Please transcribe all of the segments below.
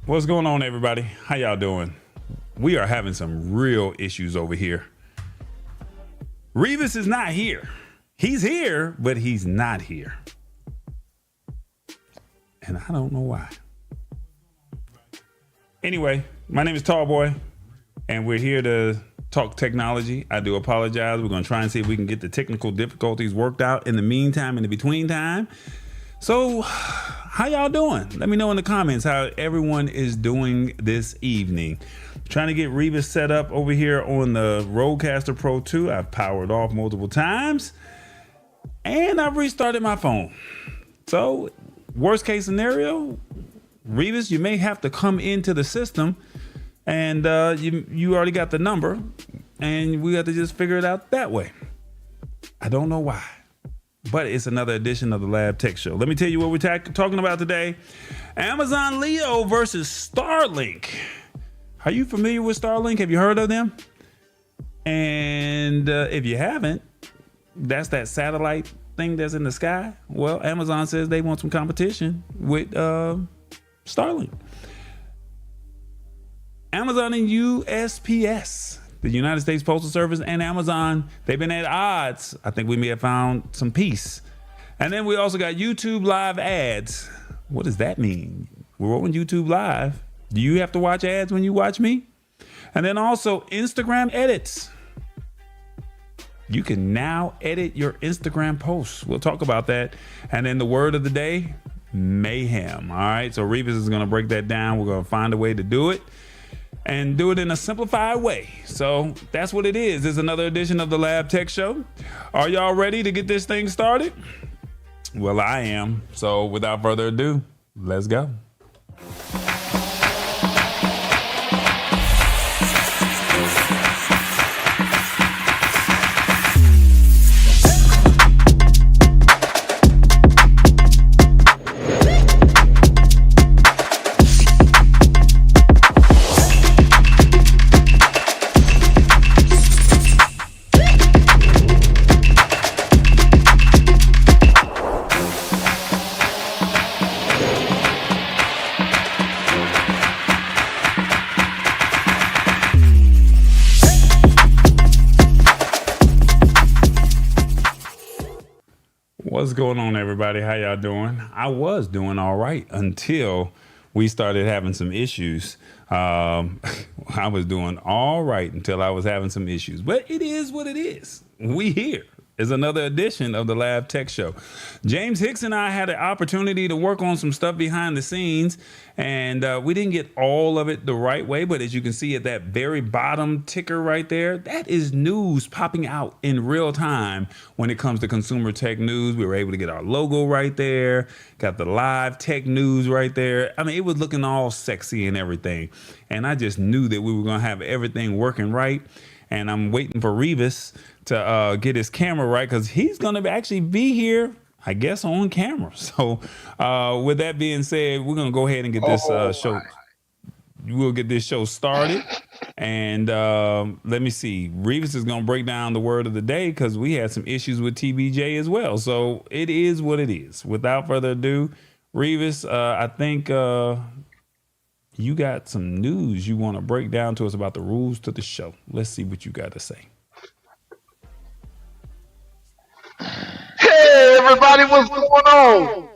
What's going on, everybody? How y'all doing? We are having some real issues over here. Revis is not here. He's here, but he's not here. And I don't know why. Anyway, my name is Tallboy, and we're here to talk technology. I do apologize. We're going to try and see if we can get the technical difficulties worked out in the meantime, in the between time. So, how y'all doing? Let me know in the comments how everyone is doing this evening. Trying to get Revis set up over here on the Rodecaster Pro 2. I've powered off multiple times, and I've restarted my phone. So, worst case scenario, Revis, you may have to come into the system, and you already got the number, and we got to just figure it out that way. I don't know why, but it's another edition of the Lab Tech Show. Let me tell you what we're talking about today. Amazon Leo versus Starlink. Are you familiar with Starlink? Have you heard of them? And if you haven't, that's that satellite thing that's in the sky. Well, Amazon says they want some competition with Starlink. Amazon and USPS, the United States Postal Service, and Amazon, they've been at odds. I think we may have found some peace. And then we also got YouTube Live ads. What does that mean? We're on YouTube Live. Do you have to watch ads when you watch me? And then also Instagram edits. You can now edit your Instagram posts. We'll talk about that. And then the word of the day, mayhem. All right, so Revis is going to break that down. We're going to find a way to do it and do it in a simplified way. So that's what it is. It's another edition of the Lab Tech Show. Are y'all ready to get this thing started? Well, I am. So without further ado, let's go. What's going on, everybody? How y'all doing? I was doing all right until we started having some issues. I was doing all right until I was having some issues, but it is what it is. We here is another edition of the Lab Tech Show. James Hicks and I had an opportunity to work on some stuff behind the scenes, and we didn't get all of it the right way, but as you can see at that very bottom ticker right there, that is news popping out in real time when it comes to consumer tech news. We were able to get our logo right there, got the live tech news right there. I mean, it was looking all sexy and everything, and I just knew that we were going to have everything working right. And I'm waiting for Revis to get his camera right, because he's going to actually be here, I guess, on camera. So with that being said, we're going to go ahead and get this show. We'll get this show started. And let me see. Revis is going to break down the word of the day, because we had some issues with TBJ as well. So it is what it is. Without further ado, Revis, I think you got some news you want to break down to us about the rules to the show. Let's see what you got to say. Hey everybody, what's going on?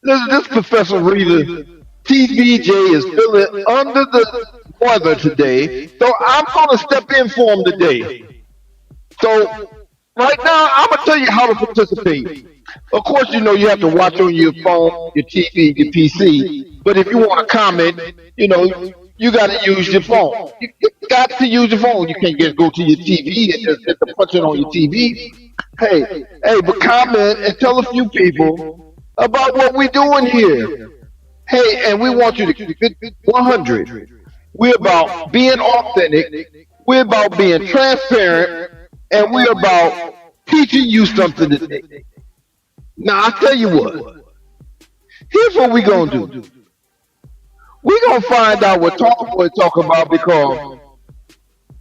This Professor Revis. TBJ is feeling under the weather today, so I'm going to step in for him today. So right now, I'm going to tell you how to participate. Of course, you know you have to watch on your phone, your TV, your PC. But if you want to comment, you know, you got to use your phone. You got to use your phone. You can't just go to your TV and just hit the button on your TV. Hey, but comment and tell a few people about what we're doing here. Hey, and we want you to get 100. We're about being authentic. We're about being transparent. And we're about teaching you something today. Now, I'll tell you what. Here's what we're going to do. We're going to find out what Tallboy talk about, because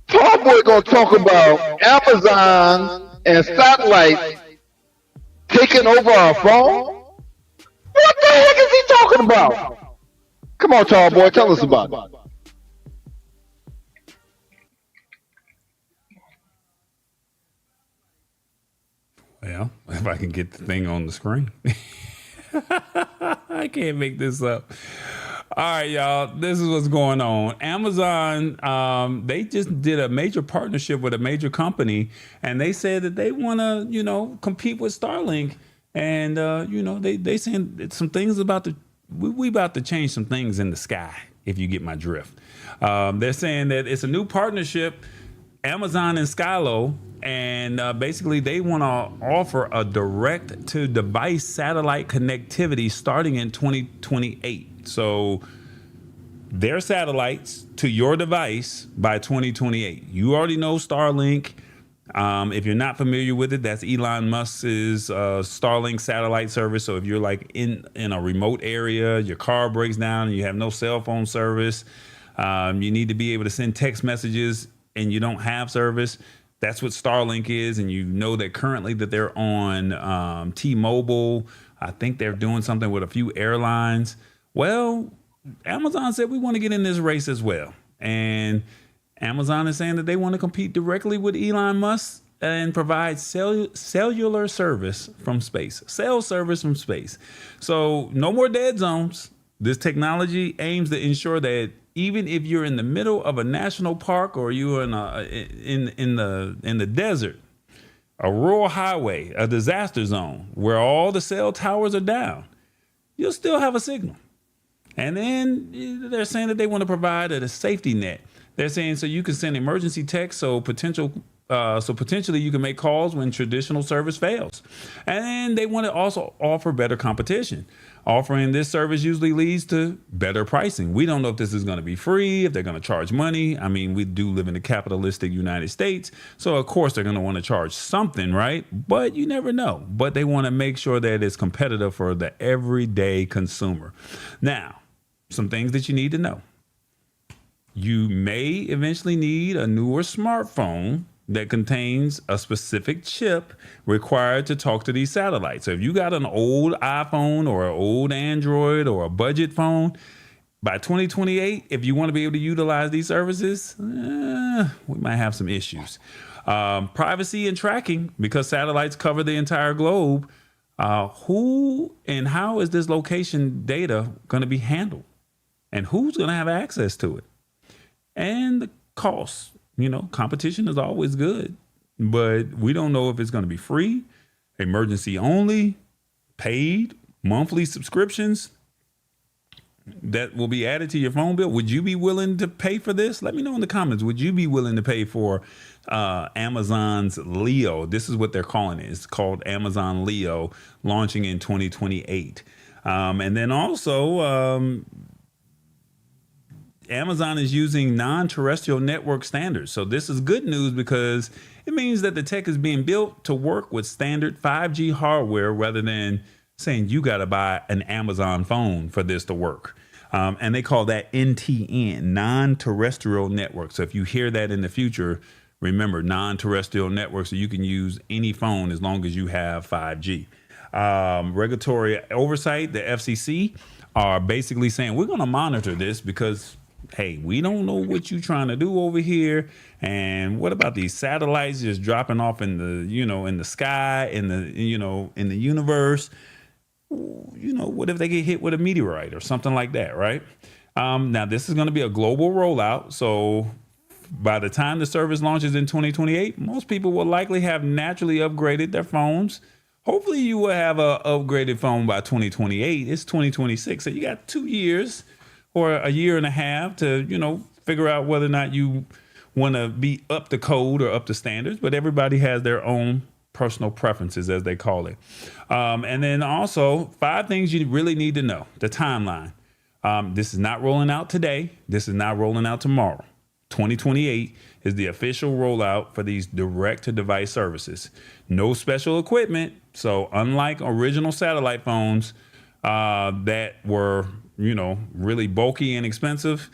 Tallboy going to talk about Amazon and satellites taking over our phone. What the heck is he talking about? Come on, tall boy, tell us about it. Well, if I can get the thing on the screen. I can't make this up. All right, y'all. This is what's going on. Amazon, they just did a major partnership with a major company, and they said that they want to, compete with Starlink. And they saying some things about we about to change some things in the sky. If you get my drift, they're saying that it's a new partnership, Amazon and Skylo, and basically they want to offer a direct-to-device satellite connectivity starting in 2028. So their satellites to your device by 2028. You already know Starlink. If you're not familiar with it, that's Elon Musk's Starlink satellite service. So if you're like in a remote area, your car breaks down and you have no cell phone service, you need to be able to send text messages and you don't have service. That's what Starlink is. And you know that currently that they're on T-Mobile. I think they're doing something with a few airlines. Well, Amazon said we want to get in this race as well. And Amazon is saying that they want to compete directly with Elon Musk and provide cellular service from space, cell service from space. So no more dead zones. This technology aims to ensure that even if you're in the middle of a national park or you're in the desert, a rural highway, a disaster zone where all the cell towers are down, you'll still have a signal. And then they're saying that they want to provide a safety net. They're saying so you can send emergency text, so potentially you can make calls when traditional service fails. And then they want to also offer better competition. Offering this service usually leads to better pricing. We don't know if this is going to be free, if they're going to charge money. I mean, we do live in the capitalistic United States, so of course they're going to want to charge something, right? But you never know. But they want to make sure that it's competitive for the everyday consumer. Now, some things that you need to know. You may eventually need a newer smartphone that contains a specific chip required to talk to these satellites. So if you got an old iPhone or an old Android or a budget phone, by 2028, if you want to be able to utilize these services, we might have some issues. Privacy and tracking, because satellites cover the entire globe. Who and how is this location data going to be handled? And who's going to have access to it? And the cost, competition is always good, but we don't know if it's going to be free, emergency only, paid, monthly subscriptions that will be added to your phone bill. Would you be willing to pay for this? Let me know in the comments. Would you be willing to pay for Amazon's Leo? This is what they're calling it. It's called Amazon Leo, launching in 2028. And then also, Amazon is using non-terrestrial network standards. So this is good news because it means that the tech is being built to work with standard 5G hardware rather than saying you got to buy an Amazon phone for this to work. And they call that NTN, non-terrestrial network. So if you hear that in the future, remember non-terrestrial network, so you can use any phone as long as you have 5G. Regulatory oversight, the FCC, are basically saying we're going to monitor this because hey, we don't know what you're trying to do over here. And what about these satellites just dropping off in the, in the sky, in the universe? What if they get hit with a meteorite or something like that, right? Now, this is going to be a global rollout. So by the time the service launches in 2028, most people will likely have naturally upgraded their phones. Hopefully you will have an upgraded phone by 2028. It's 2026. So you got 2 years or a year and a half to, figure out whether or not you want to be up to code or up to standards. But everybody has their own personal preferences, as they call it. And then also 5 things you really need to know. The timeline. This is not rolling out today. This is not rolling out tomorrow. 2028 is the official rollout for these direct-to-device services. No special equipment. So unlike original satellite phones that were, really bulky and expensive,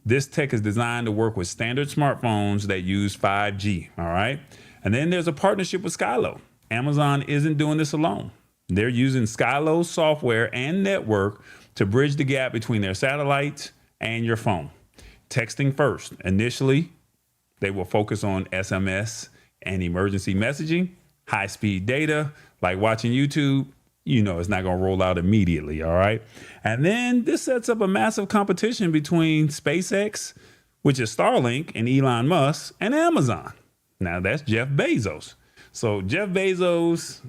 this tech is designed to work with standard smartphones that use 5G. All right. And then there's a partnership with Skylo. Amazon isn't doing this alone. They're using Skylo's software and network to bridge the gap between their satellites and your phone. Texting first. Initially, they will focus on SMS and emergency messaging, high-speed data, like watching YouTube. It's not going to roll out immediately, all right? And then this sets up a massive competition between SpaceX, which is Starlink, and Elon Musk, and Amazon. Now, that's Jeff Bezos. So Jeff Bezos,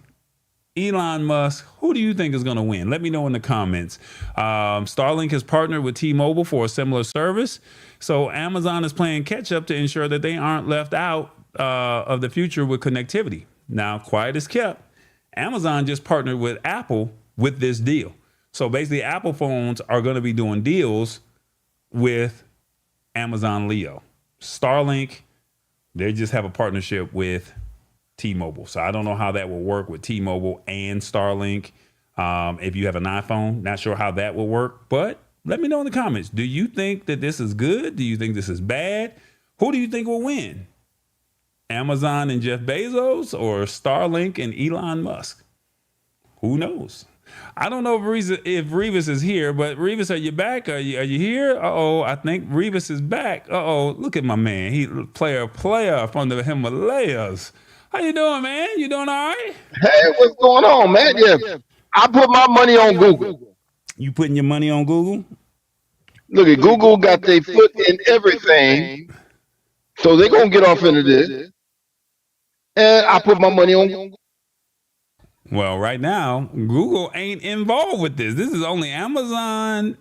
Elon Musk, who do you think is going to win? Let me know in the comments. Starlink has partnered with T-Mobile for a similar service. So Amazon is playing catch up to ensure that they aren't left out of the future with connectivity. Now, quiet is kept. Amazon just partnered with Apple with this deal. So basically, Apple phones are going to be doing deals with Amazon Leo. Starlink, they just have a partnership with T-Mobile. So I don't know how that will work with T-Mobile and Starlink. If you have an iPhone, not sure how that will work, but let me know in the comments. Do you think that this is good? Do you think this is bad? Who do you think will win? Amazon and Jeff Bezos or Starlink and Elon Musk? Who knows? I don't know if Revis is here, but Revis, are you back? Are you here? Uh-oh, I think Revis is back. Uh-oh, look at my man. He player from the Himalayas. How you doing, man? You doing all right? Hey, what's going on, man? Yeah, I put my money on Google. You putting your money on Google? Look at Google got their foot in everything, so they're gonna get off into this. And I put my money on Google. Well, right now, Google ain't involved with this. This is only Amazon.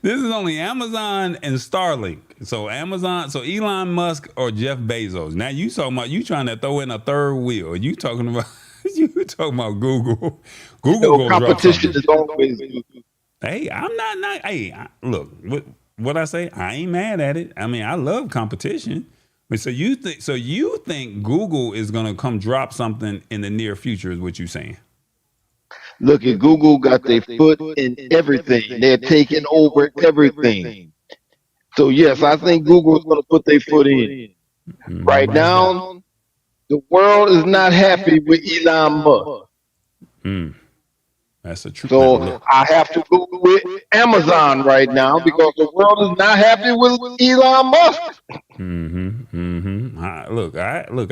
This is only Amazon and Starlink. So Elon Musk or Jeff Bezos. Now you trying to throw in a third wheel. You talking about Google. Google competition is always. Hey, I'm not. Hey, look, what I say, I ain't mad at it. I mean, I love competition. But so you think Google is gonna come drop something in the near future? Is what you're saying? Look at Google got their foot in everything. They're taking over everything. So yes, I think Google is gonna put their foot in. Right now, the world is not happy with Elon Musk. That's a true. So I have to go with Amazon right now because the world is not happy with Elon Musk. Look,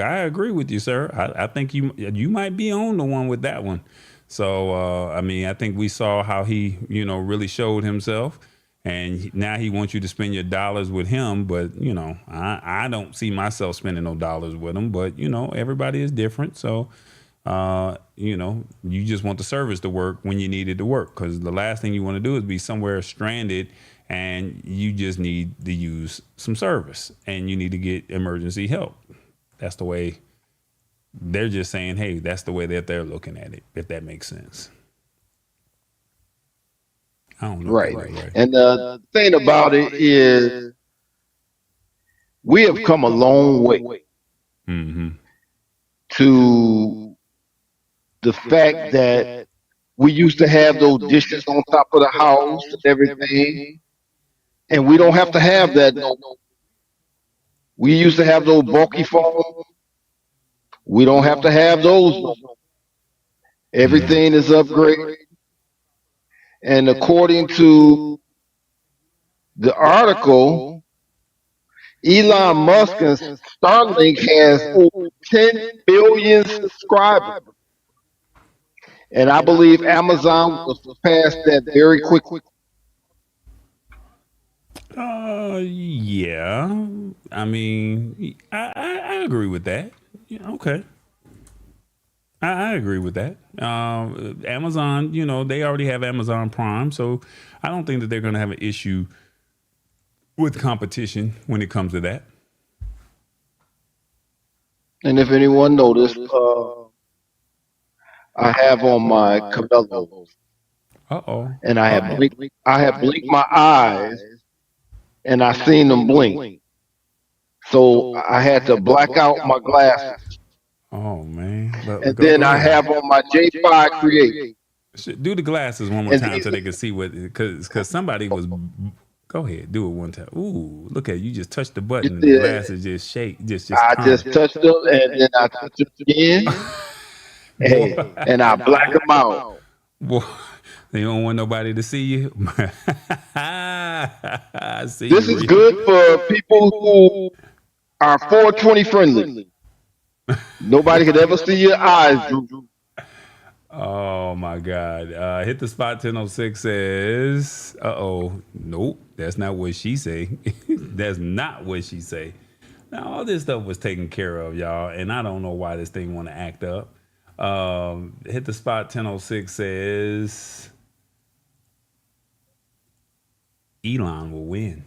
I agree with you, sir. I think you might be on the one with that one. So I mean, I think we saw how he, really showed himself, and now he wants you to spend your dollars with him. But I don't see myself spending no dollars with him. But everybody is different, so. You just want the service to work when you need it to work, because the last thing you want to do is be somewhere stranded and you just need to use some service and you need to get emergency help. That's the way they're just saying, hey, that's the way that they're looking at it, if that makes sense. I don't know. Right. And the thing about it is we have come a long way to the fact that we used to have those dishes on top of the house and everything, and we don't have to have that no more. We used to have those bulky phones. We don't have to have those no more. Everything is upgraded. And according to the article, Elon Musk and Starlink has over 10 billion subscribers. And I believe Amazon will surpass that very quickly. Yeah. I mean, I agree with that. Yeah, okay. I agree with that. Amazon, they already have Amazon Prime, so I don't think that they're going to have an issue with competition when it comes to that. And if anyone noticed, I have on my Cabello. And I have blinked my eyes, and I seen them blink. So I had to black out my glasses. Oh man! And then I have on my J5 Create. Do the glasses one more time so they can see what, because somebody was. Go ahead, do it one time. Ooh, look at you! Just touch the button, and the glasses just shake. Just just touched them, and then I touched them again. And I black them out. You don't want nobody to see you. I see This you, is Revis. good for people who are 420 friendly. Nobody could ever see your eyes, Drew. Oh my God. Hit the spot 1006 says, nope, that's not what she say. That's not what she say. Now all this stuff was taken care of, y'all, and I don't know why this thing want to act up. Hit the spot 1006 says Elon will win.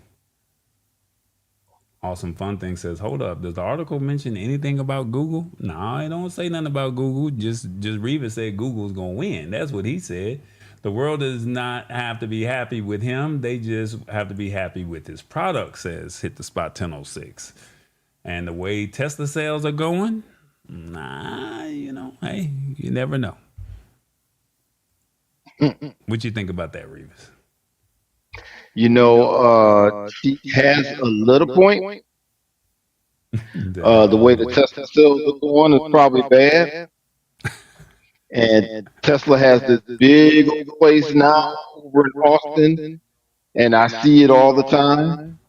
Awesome Fun Thing says, hold up, does the article mention anything about Google? No, it don't say nothing about Google. Just Revis said Google's gonna win. That's what he said. The world does not have to be happy with him. They just have to be happy with his product, says Hit the Spot 1006. And the way Tesla sales are going, hey, you never know. What you think about that, Revis? She has a little point. The way the Way Tesla sales are going is probably bad. And Tesla has this big old place now over in Austin, and I see it all the time.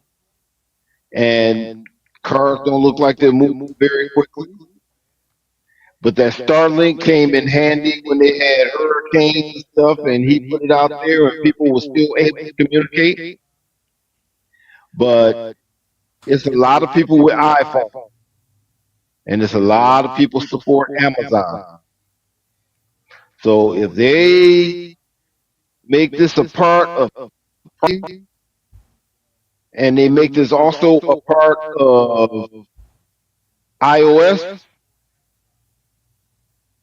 And cars don't look like they're moving very quickly. But that Starlink came in handy when they had hurricanes and stuff, and he put it out there, and people were still able to communicate. But it's a lot of people with iPhone, and it's a lot of people support Amazon. So if they make this a part of, and they make this also a part of iOS,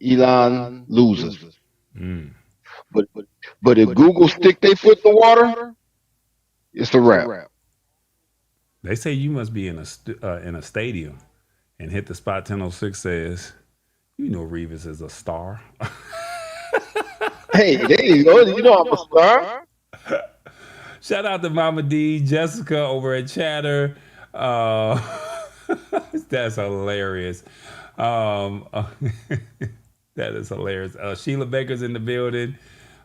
Elon loses. Mm. But if Google stick their foot in the water, it's a wrap. They say you must be in a stadium, and Hit the Spot 1006 says, Revis is a star. Hey, there you go. You know I'm a star. Shout out to Mama D, Jessica over at Chatter. Uh, that's hilarious. Um, that is hilarious. Sheila Baker's in the building.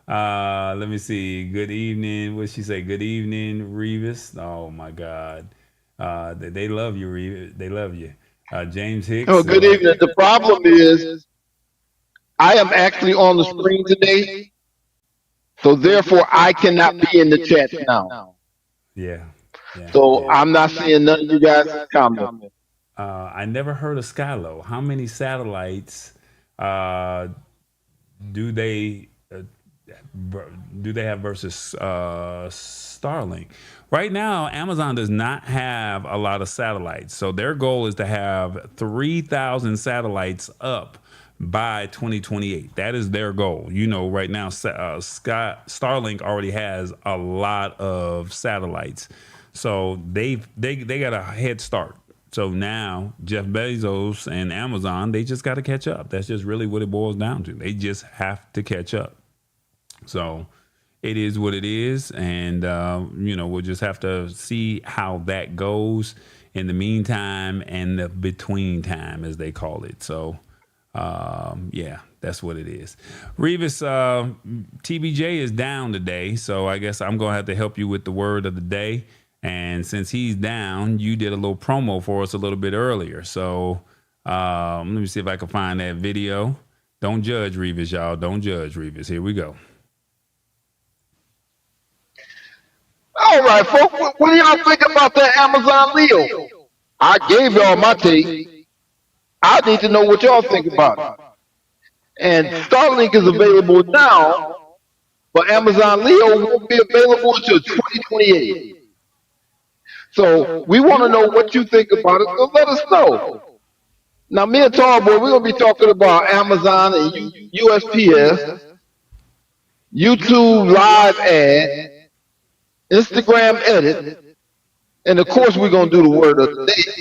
Let me see. Good evening. What she say? Good evening, Revis. Oh my God. They love you, Revis. They love you. James Oh, Hicks. good evening. The problem is I am actually on the screen today, so therefore I cannot be in the chats now. Yeah. Yeah. So Yeah. I'm not seeing none of you guys' comments. I never heard of Skylo. How many satellites uh, do they have versus Starlink? Right now, Amazon does not have a lot of satellites, so their goal is to have 3,000 satellites up by 2028. That is their goal. Right now, Starlink already has a lot of satellites, so they got a head start. So now Jeff Bezos and Amazon, they just got to catch up. That's just really what it boils down to. They just have to catch up. So it is what it is. And, we'll just have to see how that goes in the meantime and the between time, as they call it. So, yeah, that's what it is. Revis, TBJ is down today. So I guess I'm going to have to help you with the word of the day. And since he's down, you did a little promo for us a little bit earlier. So let me see if I can find that video. Don't judge, Revis, y'all. Don't judge, Revis. Here we go. All right, folks. What do y'all think about that Amazon Leo? I gave y'all my take. I need to know what y'all think about it. And Starlink is available now, but Amazon Leo won't be available until 2028. So we want to know what you think about it. So let us know. Now, me and Tall Boy, we're gonna be talking about Amazon and USPS, YouTube live ad, Instagram edit, and of course we're gonna do the word of the day.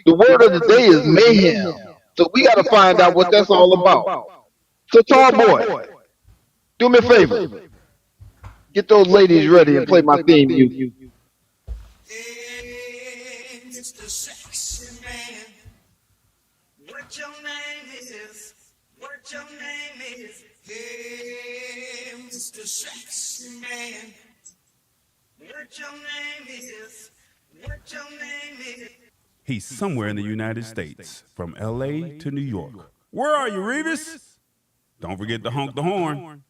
The word of the day is mayhem. So we got to find out what that's all about. So Tall Boy, do me a favor. Get those ladies ready and play my theme music. Hey, Mr. Sexy Man, what your name is? What your name is? Hey, Mr. Mr. Sexy Man. What your name is? What your name is? He's somewhere in the United States, from LA to New York. Where are you, Revis? Don't forget to honk the horn.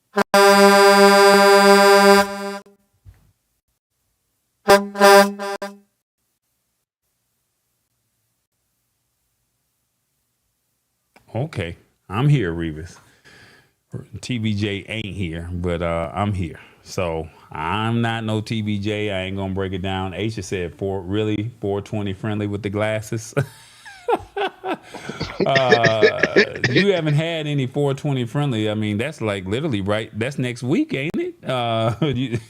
Okay, I'm here, Revis. TBJ ain't here, but I'm here. So I'm not no TBJ. I ain't gonna break it down. Aisha said 420 friendly with the glasses. You haven't had any 420 friendly. I mean, that's like literally right. That's next week, ain't it?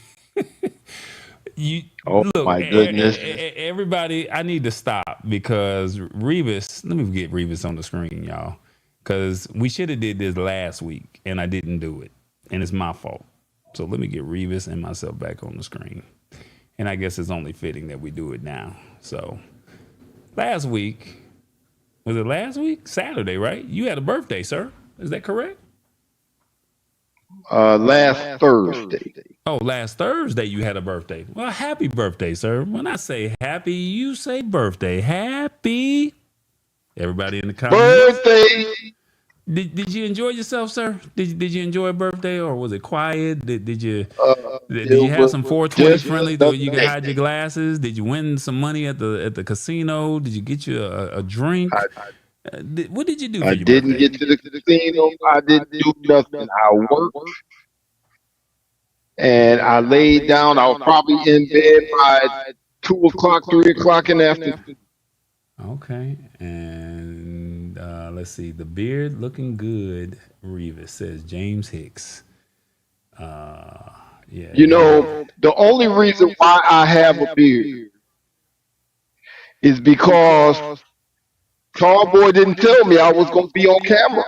You Oh look, my goodness. everybody. I need to stop because Revis. Let me get Revis on the screen, y'all, because we should have did this last week and I didn't do it, and it's my fault. So let me get Revis and myself back on the screen, and I guess it's only fitting that we do it now. So last week. Was it last week? Saturday, right? You had a birthday, sir. Is that correct? Last Thursday. Oh, last Thursday you had a birthday. Well, happy birthday, sir. When I say happy, you say birthday. Happy. Everybody in the comments. Birthday. Did you enjoy yourself, sir? Did you enjoy a birthday, or was it quiet? Did you have some 420 friendly so you could hide your glasses? Did you win some money at the casino? Did you get you a drink? What did you do for I your didn't birthday? get to the casino. I didn't do nothing. I worked and I laid down. I was probably in bed by 2 o'clock, 3 o'clock in the afternoon. Okay, and let's see. The beard looking good, Revis says James Hicks. Yeah. You know, the only reason why I have a beard is because Tall Boy didn't tell me I was going to be on camera.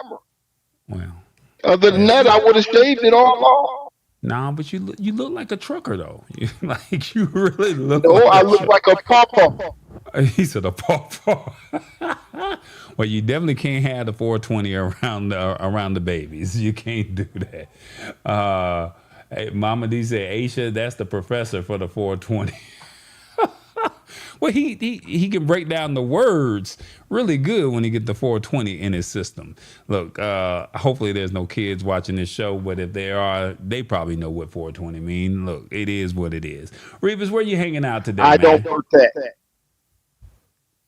Well, Other than that, I would have shaved it all off. nah, but you look like a trucker though. Like you really look. No, like I look like a papa. He said a pawpaw. Well, you definitely can't have the 420 around the babies. You can't do that. Hey, Mama D said, Aisha, that's the professor for the 420. Well, he can break down the words really good when he get the 420 in his system. Look, hopefully there's no kids watching this show, but if there are, they probably know what 420 mean. Look, it is what it is. Revis, where you hanging out today, I man? don't protect.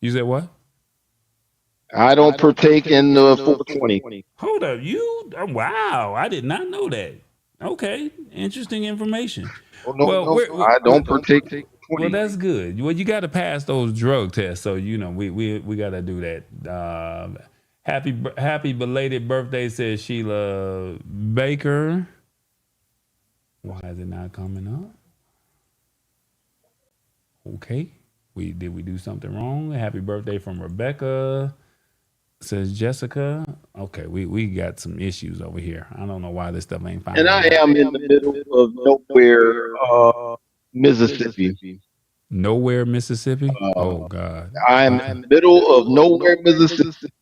You said what? I don't partake in the 420. Hold up, wow, I did not know that. Okay, interesting information. Oh, no, I don't partake. Well, that's good. Well, you got to pass those drug tests, so you know we got to do that. Happy belated birthday, says Sheila Baker. Why is it not coming up? Okay, did we do something wrong? Happy birthday from Rebecca, says Jessica. Okay, we got some issues over here. I don't know why this stuff ain't finding. And I am in the middle of nowhere, Mississippi. Nowhere, Mississippi? Oh, God. I am in the middle of nowhere, Mississippi.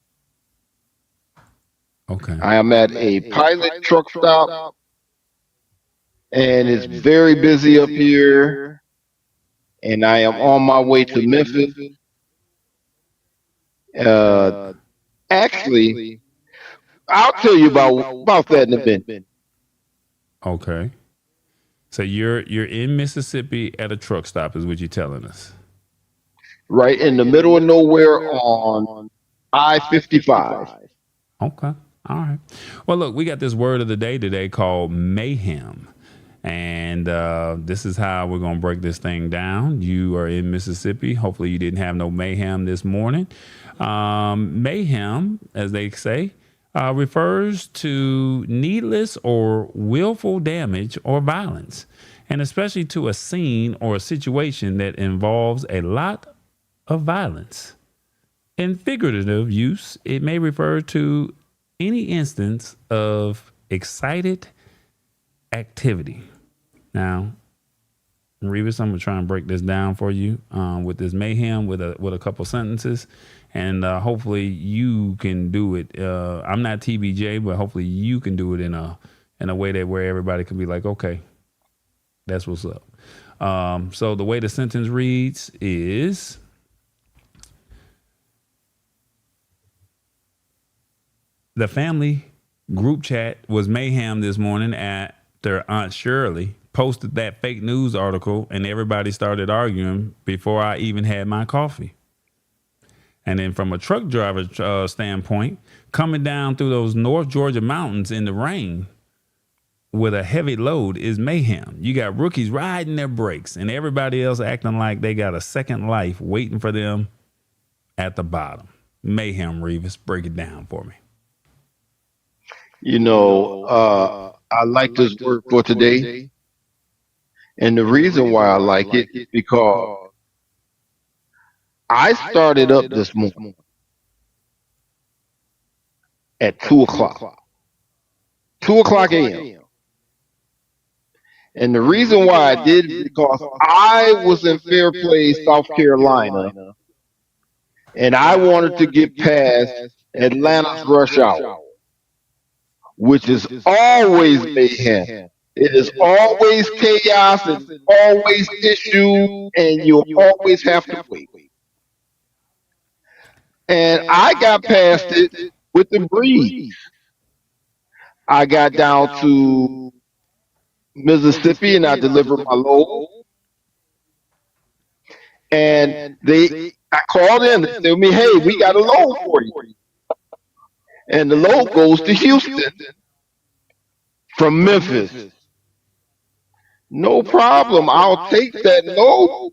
Okay. I am at a pilot truck stop, and it's very busy up here. And I am on my way to Memphis. Actually, I'll tell you about that in a minute. Okay. So you're in Mississippi at a truck stop, is what you're telling us. Right in the middle of nowhere on I-55. Okay. All right. Well, look, we got this word of the day today called mayhem. And this is how we're going to break this thing down. You are in Mississippi. Hopefully you didn't have no mayhem this morning. Mayhem, as they say, refers to needless or willful damage or violence, and especially to a scene or a situation that involves a lot of violence. In figurative use, it may refer to any instance of excited activity. Now, Revis, I'm gonna try and break this down for you with this mayhem with a couple sentences, and hopefully you can do it. I'm not TBJ, but hopefully you can do it in in a way that where everybody can be like, okay, that's what's up. So the way the sentence reads is, the family group chat was mayhem this morning after Aunt Shirley posted that fake news article and everybody started arguing before I even had my coffee. And then from a truck driver standpoint, coming down through those North Georgia mountains in the rain with a heavy load is mayhem. You got rookies riding their brakes and everybody else acting like they got a second life waiting for them at the bottom. Mayhem, Revis, break it down for me. I like this word for today. And the reason why I like it is because I started up this morning at 2 o'clock. 2 o'clock a.m. And the reason why I did is because I was in Fairplay, South Carolina, and I wanted to get past Atlanta's rush hour, which is always mayhem. It is always chaos, it's always issue, and you'll always have to wait. And I got past it with the breeze. I got down to Mississippi and I delivered my load. And I called in and told me, hey, we got a load for you. And the load goes to Houston from Memphis. No problem. I'll take that load.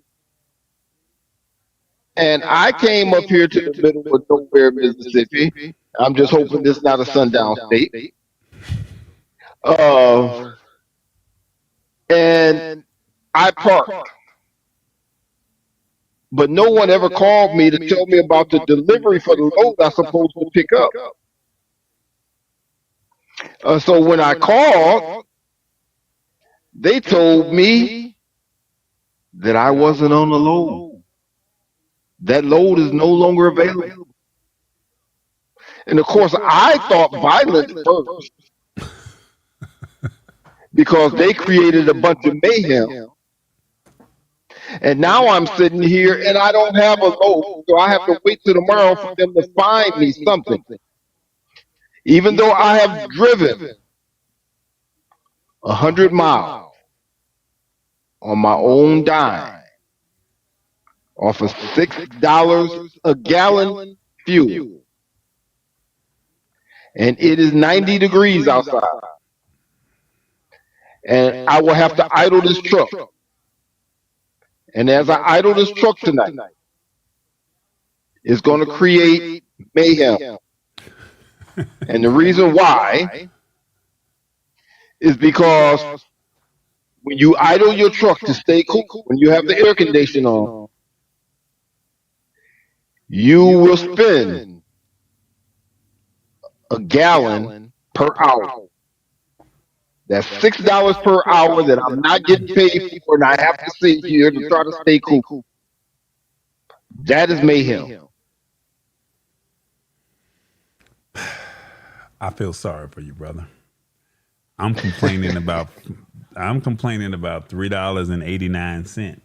And I came up here to the middle of nowhere, Mississippi. I'm just hoping this is not a sundown state. And I parked. But no one ever called me to tell me about the delivery for the load I'm supposed to pick up. So when I called, they told me that I wasn't on the load. That load is no longer available. And of course, I thought violent first because they created a bunch of mayhem. And now I'm sitting here and I don't have a load, so I have to wait till tomorrow for them to find me something. Even though I have driven 100 miles on my own dime off of $6 a gallon fuel. And it is 90 degrees outside. And I will have to idle this truck. And as I idle this truck tonight, it's going to create mayhem. And the reason why is because when you idle your truck to stay cool, when you have the air conditioning on, you will spend a gallon per hour. That's $6 per hour that I'm not getting paid for, and I have to sit here to try to stay cool. That is mayhem. I feel sorry for you, brother. I'm complaining about $3.89.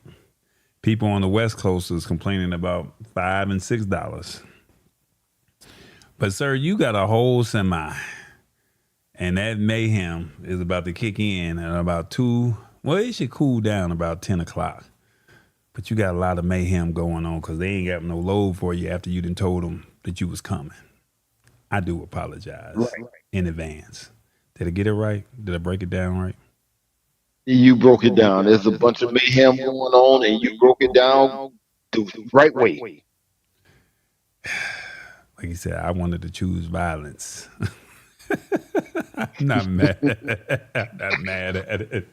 People on the West Coast is complaining about $5 and $6. But sir, you got a whole semi, and that mayhem is about to kick in at about 2. Well, it should cool down about 10 o'clock. But you got a lot of mayhem going on because they ain't got no load for you after you done told them that you was coming. I do apologize in advance. Did I get it right? Did I break it down right? You broke it down. There's a bunch of mayhem going on, and you broke it down the right way. Like you said, I wanted to choose violence. I'm not mad. I'm not mad at it.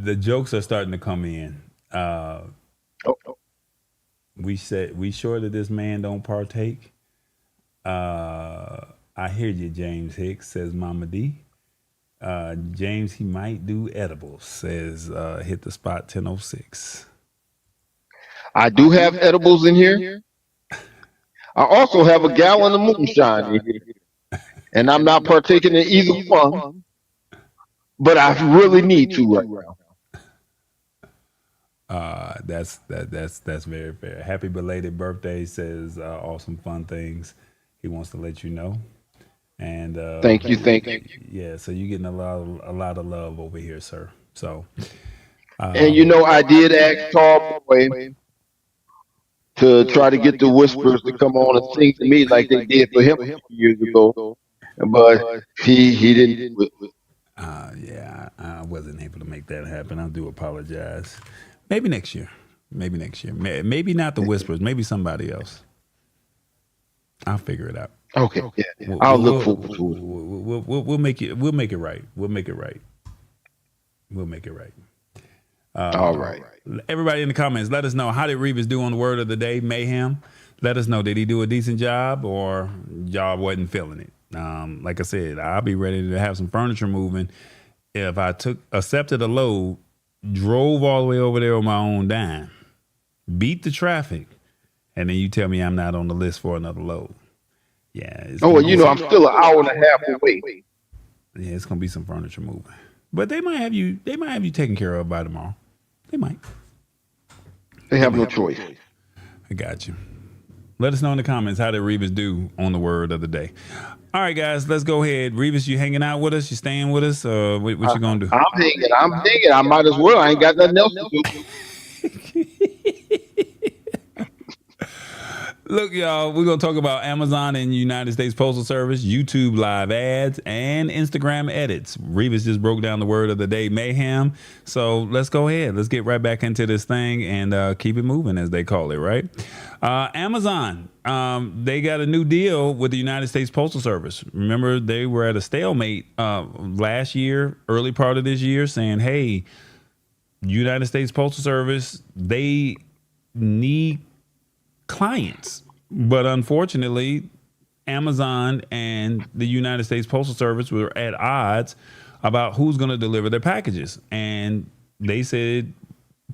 The jokes are starting to come in. We sure that this man don't partake. I hear you, James Hicks, says Mama D. James, he might do edibles, says hit the spot 1006. I do have edibles in here. I also have a gallon of moonshine in here. and I'm not partaking in either one, but I really need to right now. That's very fair. Happy belated birthday, says awesome fun things. He wants to let you know. And Thank you. yeah, so you're getting a lot of love over here, sir. So And I did ask Tall Boy to try to get the Whispers to come on and sing to me like they did for him a few years ago, but he didn't do it. yeah, I wasn't able to make that happen. I do apologize. Maybe next year. Maybe next year. Maybe not the Whispers. Maybe somebody else. I'll figure it out. Okay, yeah, We'll, I'll we'll, look we'll, forward to it. we'll make it. We'll make it right. We'll make it right. We'll make it right. All right. Everybody in the comments, let us know, how did Revis do on the word of the day, Mayhem? Let us know, did he do a decent job or y'all wasn't feeling it? Like I said, I'll be ready to have some furniture moving if I accepted a load, drove all the way over there on my own dime, beat the traffic, and then you tell me I'm not on the list for another load. Yeah. Oh, well, I'm still an hour and a half away. Yeah, it's gonna be some furniture moving, but they might have you taken care of by tomorrow. They might. They have no choice. I got you. Let us know in the comments, how did Revis do on the word of the day? All right, guys, let's go ahead. Revis, you hanging out with us? You staying with us? What you gonna do? I'm hanging. I might as well. I ain't got nothing else to do. Look, y'all, we're going to talk about Amazon and United States Postal Service, YouTube live ads, and Instagram edits. Revis just broke down the word of the day, Mayhem. So let's go ahead. Let's get right back into this thing and keep it moving, as they call it, right? Amazon, they got a new deal with the United States Postal Service. Remember, they were at a stalemate last year, early part of this year, saying, hey, United States Postal Service, they need clients. But unfortunately, Amazon and the United States Postal Service were at odds about who's going to deliver their packages. And they said,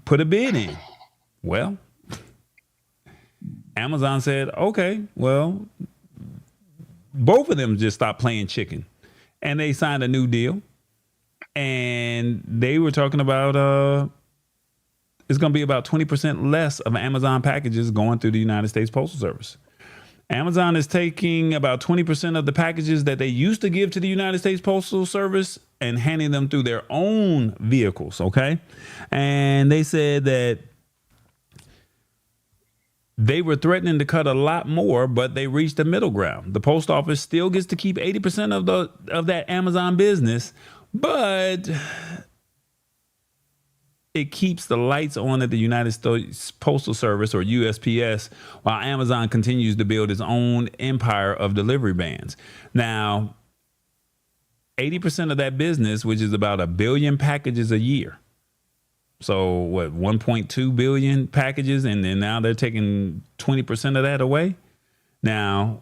put a bid in. Well, Amazon said, okay, well, both of them just stopped playing chicken. And they signed a new deal. And they were talking about it's going to be about 20% less of Amazon packages going through the United States Postal Service. Amazon is taking about 20% of the packages that they used to give to the United States Postal Service and handing them through their own vehicles, okay? And they said that they were threatening to cut a lot more, but they reached a middle ground. The post office still gets to keep 80% of that Amazon business, but it keeps the lights on at the United States Postal Service, or USPS, while Amazon continues to build its own empire of delivery vans. Now, 80% of that business, which is about 1 billion packages a year. So what, 1.2 billion packages, and then now they're taking 20% of that away. Now,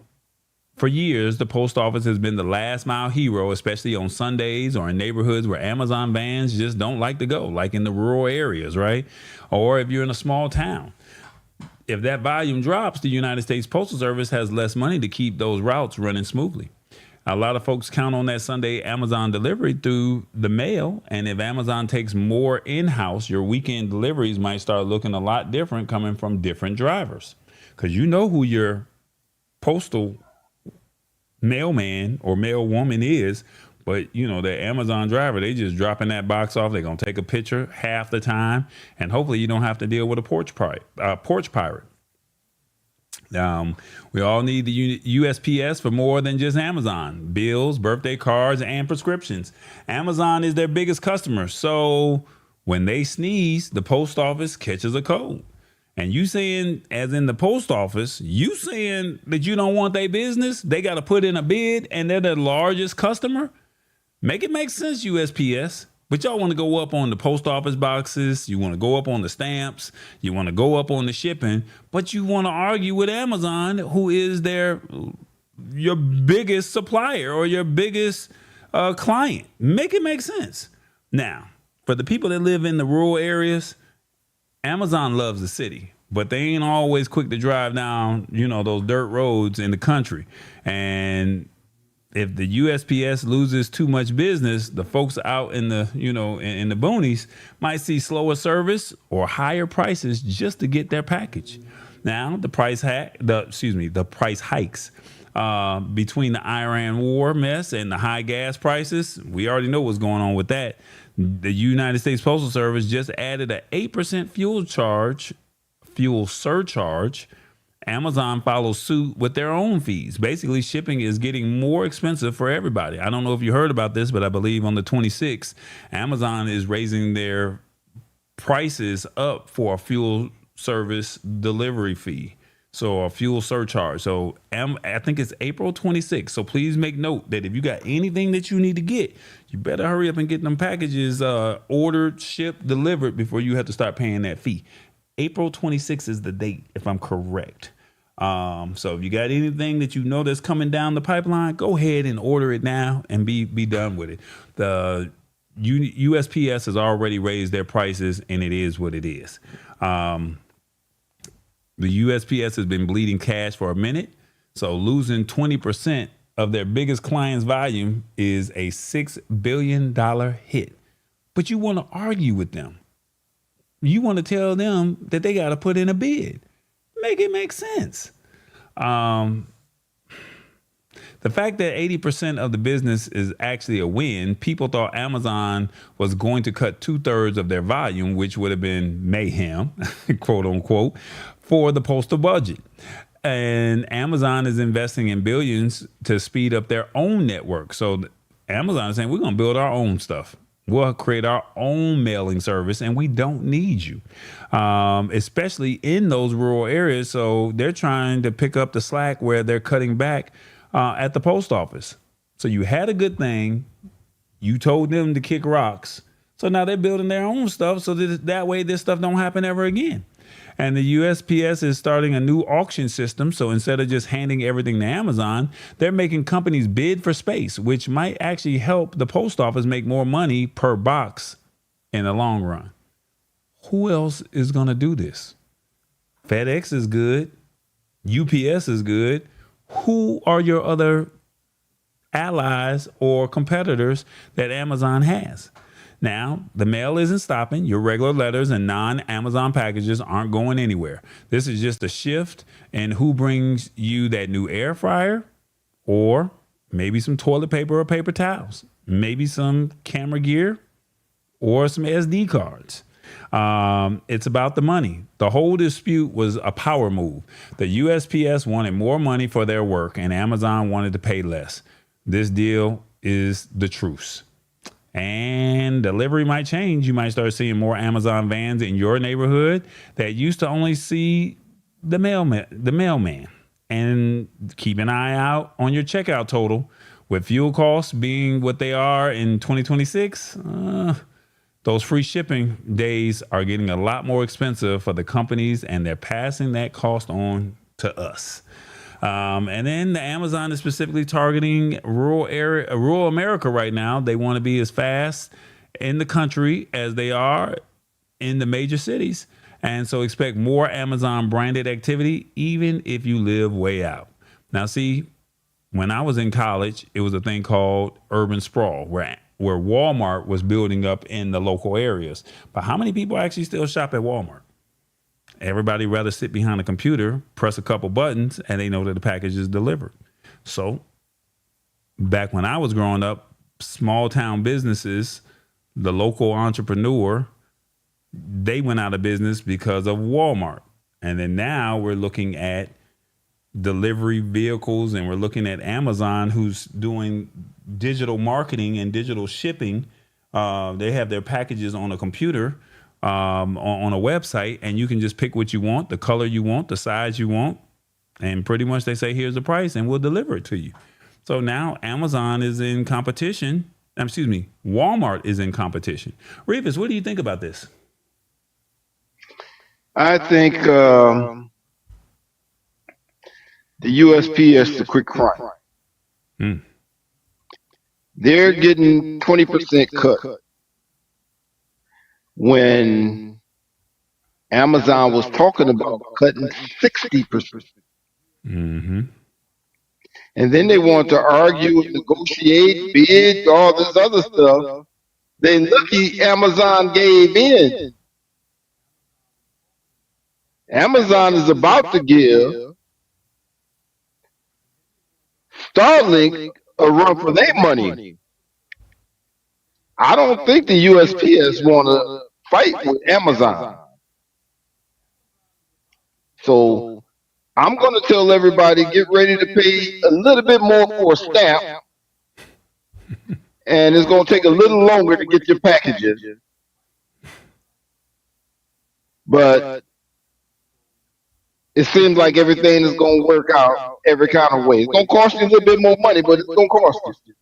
for years, the post office has been the last mile hero, especially on Sundays or in neighborhoods where Amazon vans just don't like to go, like in the rural areas, right? Or if you're in a small town. If that volume drops, the United States Postal Service has less money to keep those routes running smoothly. A lot of folks count on that Sunday Amazon delivery through the mail. And if Amazon takes more in-house, your weekend deliveries might start looking a lot different coming from different drivers. Because you know who your postal mailman or mailwoman is, but the Amazon driver, they just dropping that box off. They're gonna take a picture half the time, and hopefully you don't have to deal with a porch pirate. We all need the USPS for more than just Amazon: bills, birthday cards, and prescriptions. Amazon is their biggest customer, so when they sneeze, the post office catches a cold. And you saying, as in the post office, you saying that you don't want their business? They got to put in a bid, and they're the largest customer? Make it make sense, USPS. But y'all want to go up on the post office boxes. You want to go up on the stamps. You want to go up on the shipping. But you want to argue with Amazon, who is your biggest supplier or your biggest client. Make it make sense. Now, for the people that live in the rural areas, Amazon loves the city, but they ain't always quick to drive down, those dirt roads in the country. And if the USPS loses too much business, the folks out in the in the boonies might see slower service or higher prices just to get their package. Now the price hikes between the Iran war mess and the high gas prices. We already know what's going on with that. The United States Postal Service just added an 8% fuel surcharge. Amazon follows suit with their own fees. Basically, shipping is getting more expensive for everybody. I don't know if you heard about this, but I believe on the 26th, Amazon is raising their prices up for a fuel service delivery fee. So a fuel surcharge. So I think it's April 26th. So please make note that if you got anything that you need to get, you better hurry up and get them packages ordered, shipped, delivered before you have to start paying that fee. April 26th is the date, if I'm correct. So if you got anything that you know that's coming down the pipeline, go ahead and order it now and be done with it. The USPS has already raised their prices, and it is what it is. The USPS has been bleeding cash for a minute, so losing 20% of their biggest client's volume is a $6 billion hit. But you want to argue with them. You want to tell them that they got to put in a bid. Make it make sense. The fact that 80% of the business is actually a win, people thought Amazon was going to cut 2/3 of their volume, which would have been mayhem, quote unquote, for the postal budget. And Amazon is investing in billions to speed up their own network. So Amazon is saying, we're going to build our own stuff. We'll create our own mailing service, and we don't need you, especially in those rural areas. So they're trying to pick up the slack where they're cutting back at the post office. So you had a good thing. You told them to kick rocks. So now they're building their own stuff so that way this stuff don't happen ever again. And the USPS is starting a new auction system. So instead of just handing everything to Amazon, they're making companies bid for space, which might actually help the post office make more money per box in the long run. Who else is going to do this? FedEx is good. UPS is good. Who are your other allies or competitors that Amazon has? Now, the mail isn't stopping. Your regular letters and non-Amazon packages aren't going anywhere. This is just a shift in who brings you that new air fryer, or maybe some toilet paper or paper towels, maybe some camera gear or some SD cards. It's about the money. The whole dispute was a power move. The USPS wanted more money for their work, and Amazon wanted to pay less. This deal is the truce. And delivery might change. You might start seeing more Amazon vans in your neighborhood that used to only see the mailman. And keep an eye out on your checkout total. With fuel costs being what they are in 2026, those free shipping days are getting a lot more expensive for the companies, and they're passing that cost on to us. And then the Amazon is specifically targeting rural America right now. They want to be as fast in the country as they are in the major cities. And so expect more Amazon branded activity, even if you live way out. Now, see, when I was in college, it was a thing called urban sprawl, where Walmart was building up in the local areas. But how many people actually still shop at Walmart? Everybody rather sit behind a computer, press a couple buttons, and they know that the package is delivered. So back when I was growing up, small town businesses, the local entrepreneur, they went out of business because of Walmart. And then now we're looking at delivery vehicles, and we're looking at Amazon, who's doing digital marketing and digital shipping. They have their packages on a computer, on a website, and you can just pick what you want, the color you want, the size you want, and pretty much they say, here's the price, and we'll deliver it to you. So now Amazon is in competition. Walmart is in competition. Revis, what do you think about this? I think the USPS, the quick crime, they're getting 20% cut when Amazon was talking about cutting 60%. Mm-hmm. and then they want to argue, negotiate, bid, all this other stuff. Then lucky Amazon gave in. Amazon is about to give Starlink a run for their money. I don't think the USPS want to fight with Amazon. So I'm going to tell everybody, get ready to pay a little bit more for a stamp, and it's going to take a little longer to get your packages. But it seems like everything is going to work out every kind of way. It's going to cost you a little bit more money, but it's going to cost you.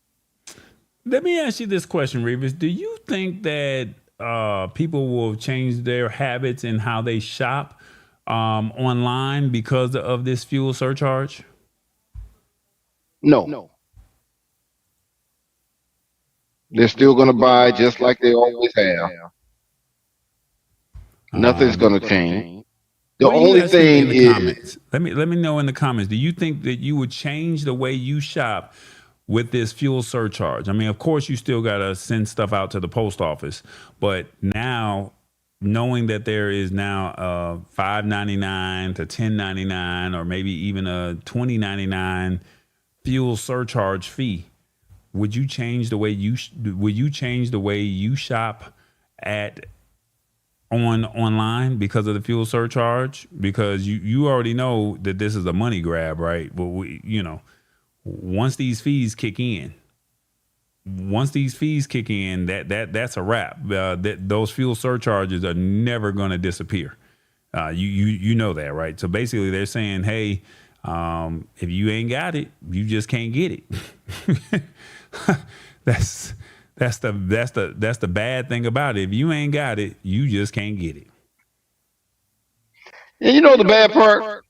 Let me ask you this question, Revis. Do you think that people will change their habits in how they shop online because of this fuel surcharge? No. They're still going to buy just like they always have. Nothing's going to change. The only thing is, let me know in the comments. Do you think that you would change the way you shop with this fuel surcharge? I mean, of course, you still got to send stuff out to the post office, but now knowing that there is now $5.99 to $10.99 or maybe even a $20.99 fuel surcharge fee, would you change the way you shop online because of the fuel surcharge? Because you already know that this is a money grab, right? But once these fees kick in, that's a wrap. Those fuel surcharges are never going to disappear. You know that, right? So basically, they're saying, hey, if you ain't got it, you just can't get it. That's the bad thing about it. If you ain't got it, you just can't get it. And you know the bad part?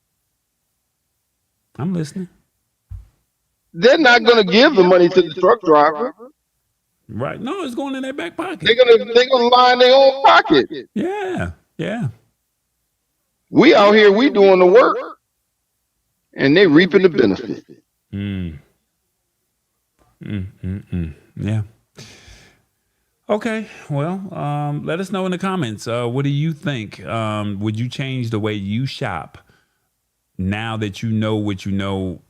I'm listening. They're not going to give the money to the truck driver. Right. No, it's going in their back pocket. They're gonna line their own pocket. Yeah. We out here, we doing the work, and they reaping the benefit. Yeah. Okay. Well, let us know in the comments. What do you think? Would you change the way you shop now that you know what you know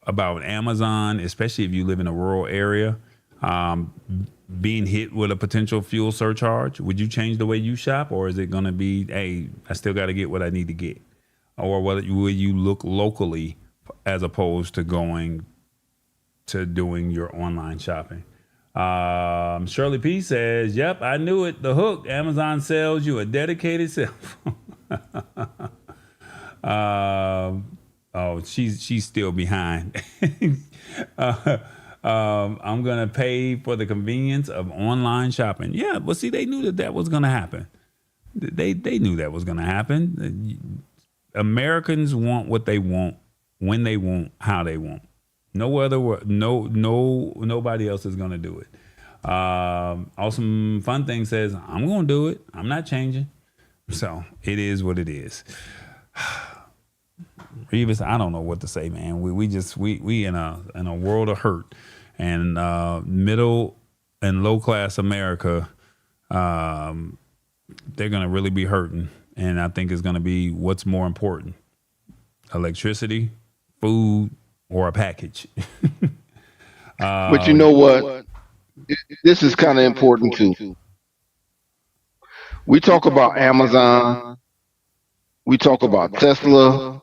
about Amazon, especially if you live in a rural area, being hit with a potential fuel surcharge? Would you change the way you shop, or is it going to be, hey, I still got to get what I need to get? Or will you look locally as opposed to going to doing your online shopping? Shirley P says, yep, I knew it. The hook. Amazon sells you a dedicated cell phone. She's still behind. I'm going to pay for the convenience of online shopping. Yeah, but see, they knew that was going to happen. They knew that was going to happen. Americans want what they want, when they want, how they want. Nobody else is going to do it. Awesome Fun Thing says, I'm going to do it. I'm not changing. So it is what it is. Revis, I don't know what to say, man. We in a world of hurt, and middle and low class America, they're gonna really be hurting. And I think it's gonna be what's more important: electricity, food, or a package. But you know what? This is kind of important too. We talk about Amazon. We talk about Tesla.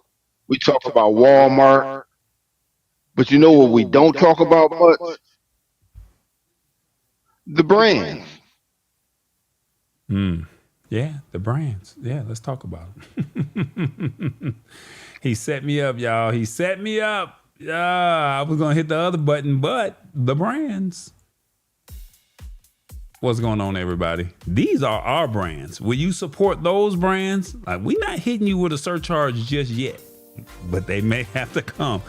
We talk about Walmart. But you know what we don't talk about much? The brands. Yeah, the brands. Yeah, let's talk about them. He set me up, y'all. He set me up. I was going to hit the other button, but the brands. What's going on, everybody? These are our brands. Will you support those brands? Like, we're not hitting you with a surcharge just yet, but they may have to come.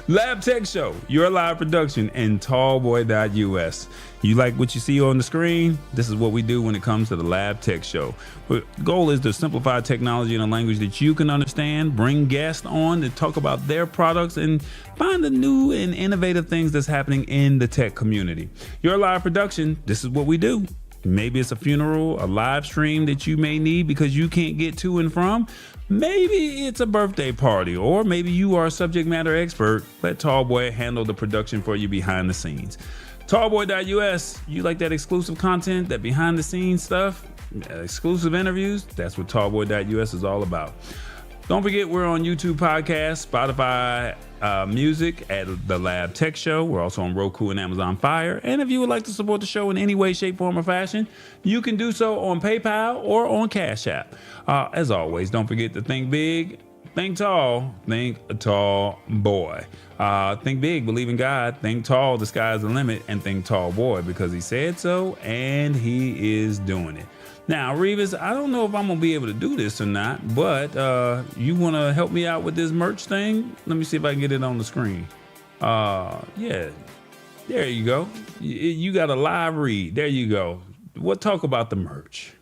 Lab Tech Show, your live production, and tallboy.us. You like what you see on the screen? This is what we do when it comes to the Lab Tech Show. The goal is to simplify technology in a language that you can understand, bring guests on to talk about their products, and find the new and innovative things that's happening in the tech community. Your live production, this is what we do. Maybe it's a funeral, a live stream that you may need because you can't get to and from. Maybe it's a birthday party, or maybe you are a subject matter expert. Let Tallboy handle the production for you behind the scenes. Tallboy.us, you like that exclusive content, that behind the scenes stuff, exclusive interviews? That's what Tallboy.us is all about. Don't forget, we're on YouTube Podcast, Spotify Music at The Lab Tech Show. We're also on Roku and Amazon Fire. And if you would like to support the show in any way, shape, form, or fashion, you can do so on PayPal or on Cash App. As always, don't forget to think big, think tall, think a tall boy. Think big, believe in God, think tall, the sky's the limit, and think tall boy, because he said so and he is doing it. Now, Revis, I don't know if I'm going to be able to do this or not, but you want to help me out with this merch thing? Let me see if I can get it on the screen. Yeah, there you go. You got a live read. There you go. What talk about the merch?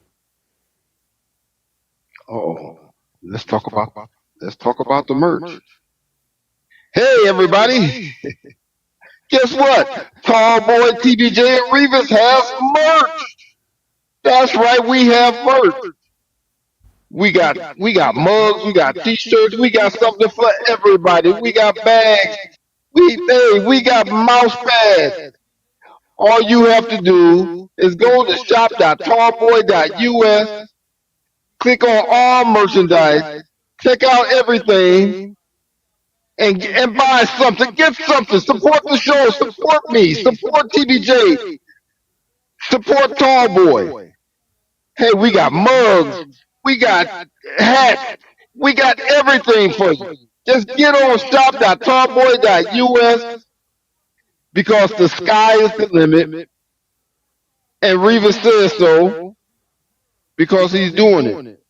Oh, let's talk about the merch. Hey, everybody! Guess what? Tallboy, TBJ, and Revis has merch. That's right, we have merch. We got mugs, we got t-shirts, we got something for everybody. We got bags. We got mouse pads. All you have to do is go to shop.tallboy.us, click on all merchandise, check out everything, and buy something, get something, support the show, support me, support TBJ, support Tallboy. Hey, we got mugs, we got hats, we got everything for you. Just get on shop.tallboy.us, because the sky is the limit, and Revis says so because he's doing it.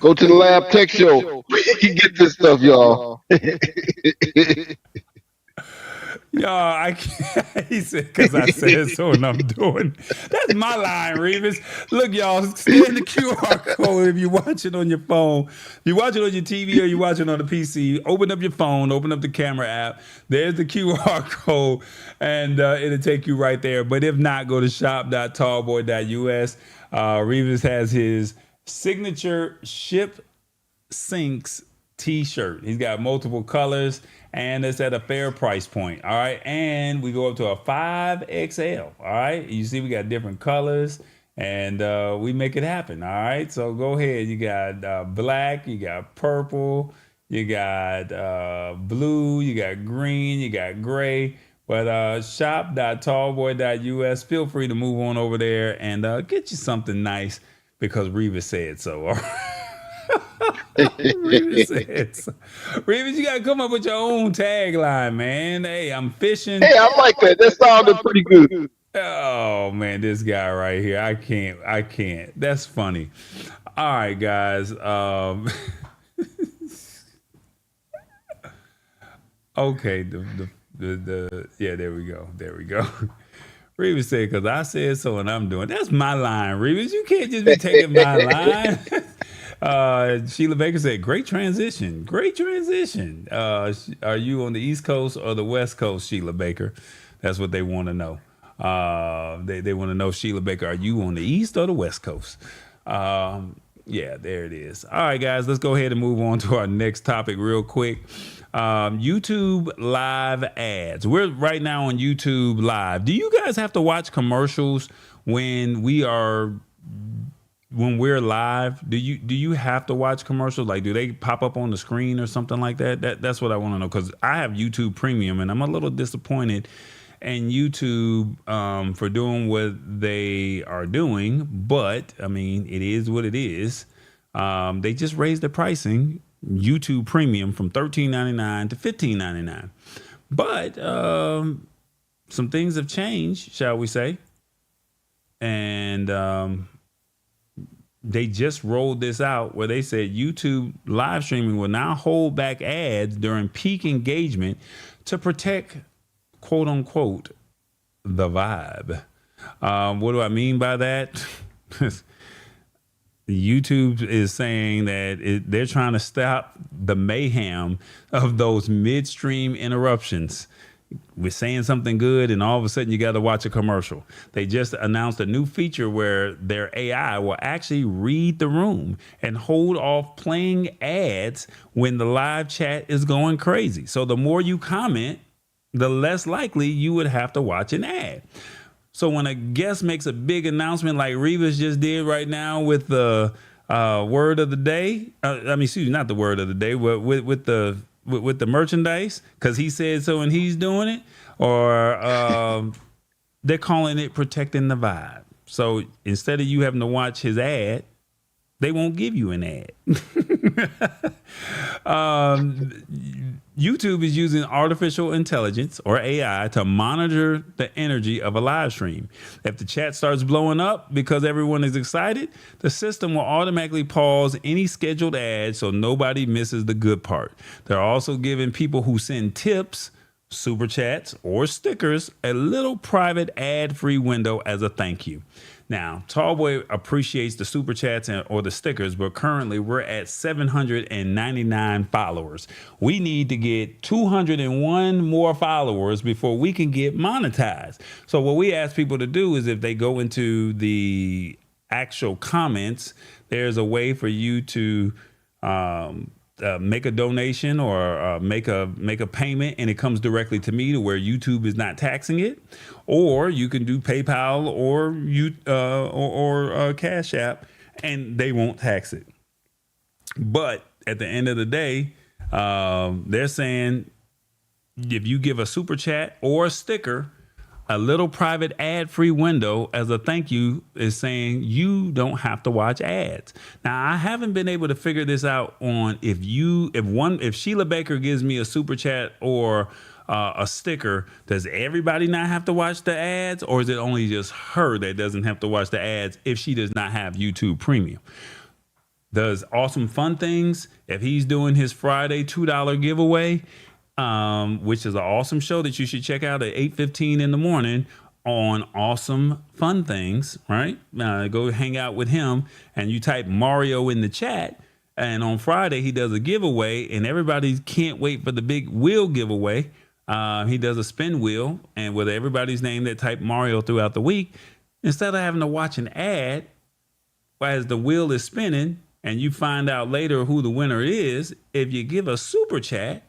Go to the Lab Tech Show. We can get this stuff, y'all. Y'all, I can't. He said, because I said so and I'm doing. That's my line, Revis. Look, y'all, scan the QR code if you watch it on your phone. If you watch it on your TV or you watch it on the PC, open up your phone, open up the camera app. There's the QR code, and it'll take you right there. But if not, go to shop.tallboy.us. Revis has his signature Ship Sinks t-shirt. He's got multiple colors, and it's at a fair price point. All right. And we go up to a 5XL. All right. You see, we got different colors, and we make it happen. All right. So go ahead. You got black, you got purple, you got blue, you got green, you got gray. But shop.tallboy.us. Feel free to move on over there and get you something nice, because Revis said so. All right. Revis, you gotta come up with your own tagline, man. Hey, I'm fishing. Hey, I like that. That sounded pretty good. Oh man, this guy right here. I can't. That's funny. All right, guys. Okay, yeah, there we go. Revis said, because I said so and I'm doing. That's my line, Revis. You can't just be taking my line. Sheila Baker said, great transition. Are you on the East Coast or the West Coast, Sheila Baker? That's what they want to know. They want to know, Sheila Baker, are you on the East or the West Coast? Yeah, there it is. All right, guys, let's go ahead and move on to our next topic real quick. YouTube live ads. We're right now on YouTube live. Do you guys have to watch commercials when we're live? Do you have to watch commercials? Like, do they pop up on the screen or something like that? That's what I want to know, because I have YouTube Premium and I'm a little disappointed in YouTube for doing what they are doing. But I mean, it is what it is. They just raised the pricing, YouTube Premium, from $13.99 to $15.99. But some things have changed, shall we say? And they just rolled this out where they said YouTube live streaming will now hold back ads during peak engagement to protect, quote unquote, the vibe. What do I mean by that? YouTube is saying that they're trying to stop the mayhem of those midstream interruptions. We're saying something good, and all of a sudden you got to watch a commercial. They just announced a new feature where their AI will actually read the room and hold off playing ads when the live chat is going crazy. So the more you comment, the less likely you would have to watch an ad. So when a guest makes a big announcement like Revis just did right now with the word of the day, not the word of the day, but with the merchandise, because he said so and he's doing it, or they're calling it protecting the vibe. So instead of you having to watch his ad, they won't give you an ad. YouTube is using artificial intelligence, or AI, to monitor the energy of a live stream. If the chat starts blowing up because everyone is excited, the system will automatically pause any scheduled ads so nobody misses the good part. They're also giving people who send tips, super chats, or stickers a little private ad-free window as a thank you. Now, Tallboy appreciates the super chats or the stickers, but currently we're at 799 followers. We need to get 201 more followers before we can get monetized. So what we ask people to do is, if they go into the actual comments, there's a way for you to make a donation or make a payment, and it comes directly to me, to where YouTube is not taxing it. Or you can do PayPal or Cash App, and they won't tax it. But at the end of the day, they're saying if you give a super chat or a sticker, a little private ad-free window as a thank you, is saying you don't have to watch ads. Now, I haven't been able to figure this out on if Sheila Baker gives me a super chat or a sticker, does everybody not have to watch the ads, or is it only just her that doesn't have to watch the ads if she does not have YouTube Premium? Does Awesome Fun Things, if he's doing his Friday $2 giveaway, which is an awesome show that you should check out at 8:15 in the morning on Awesome Fun Things, right? Go hang out with him, and you type Mario in the chat. And on Friday, he does a giveaway, and everybody can't wait for the big wheel giveaway. He does a spin wheel, and with everybody's name that typed Mario throughout the week, instead of having to watch an ad as the wheel is spinning and you find out later who the winner is, if you give a super chat,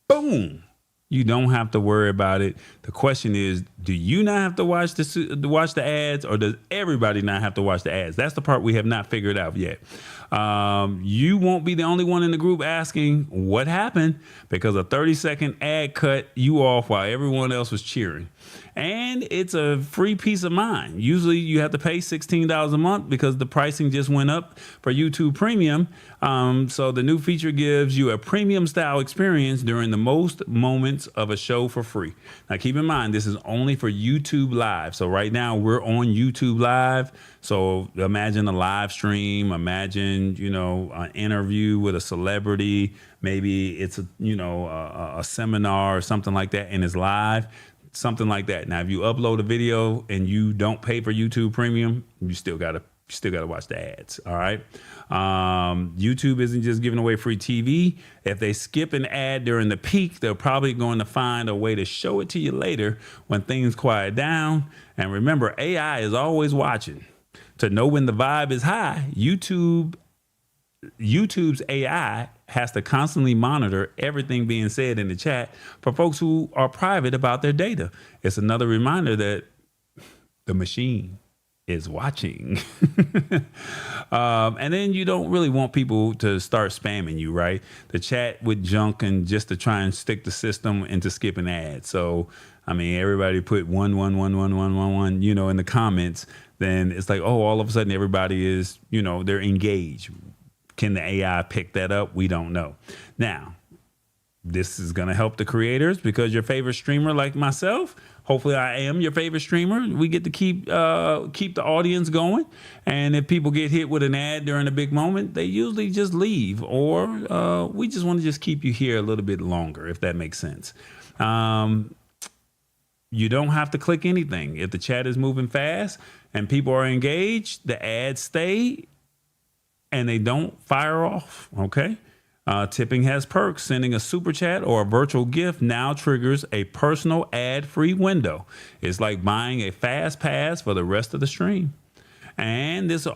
boom, you don't have to worry about it. The question is, do you not have to watch the ads, or does everybody not have to watch the ads? That's the part we have not figured out yet. You won't be the only one in the group asking what happened, because a 30-second ad cut you off while everyone else was cheering. And it's a free peace of mind. Usually you have to pay $16 a month because the pricing just went up for YouTube Premium. So the new feature gives you a premium style experience during the most moments of a show for free. Now keep in mind, this is only for YouTube Live. So right now we're on YouTube Live. So imagine a live stream, imagine, an interview with a celebrity. Maybe it's a seminar or something like that, and it's live. Something like that. Now, if you upload a video and you don't pay for YouTube Premium, you still gotta watch the ads. All right. YouTube isn't just giving away free TV. If they skip an ad during the peak, they're probably going to find a way to show it to you later when things quiet down. And remember, AI is always watching to know when the vibe is high. YouTube's AI has to constantly monitor everything being said in the chat for folks who are private about their data. It's another reminder that the machine is watching. And then you don't really want people to start spamming you, right? The chat with junk, and just to try and stick the system into skipping ads. So, everybody put 1111111, in the comments. Then it's like, oh, all of a sudden everybody is, they're engaged. Can the AI pick that up? We don't know. Now, This is going to help the creators because your favorite streamer, like myself, hopefully I am your favorite streamer. We get to keep the audience going. And if people get hit with an ad during a big moment, they usually just leave, or we just want to just keep you here a little bit longer, if that makes sense. You don't have to click anything. If the chat is moving fast and people are engaged, the ads stay and they don't fire off. Okay. Tipping has perks. Sending a super chat or a virtual gift now triggers a personal ad-free window. It's like buying a fast pass for the rest of the stream. And this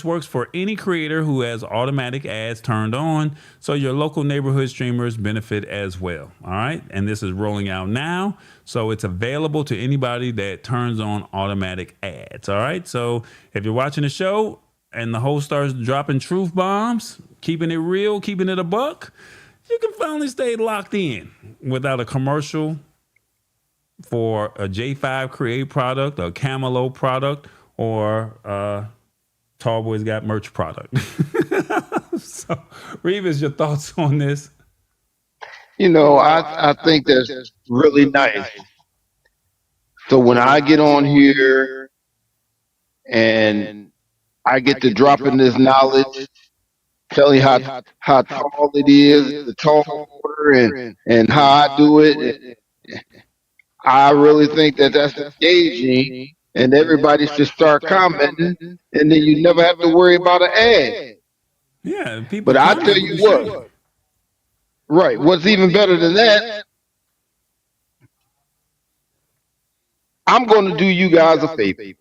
works for any creator who has automatic ads turned on, so your local neighborhood streamers benefit as well. All right, and this is rolling out now, so it's available to anybody that turns on automatic ads. All right, so if you're watching the show and the host starts dropping truth bombs, keeping it real, keeping it a buck, you can finally stay locked in without a commercial for a J5 Create product, a Camelo product, or Tall Boys Got merch product. So, Revis, your thoughts on this? You know, I think that's really nice. So when I get on here and I get to drop in this knowledge, tell you how tall it is, the tall order, and how I do it, I really think that's engaging. And everybody should start commenting, and then you never have to worry about an ad. Yeah, people. But I tell you what, right? What's even better than that? I'm going to do you guys a favor,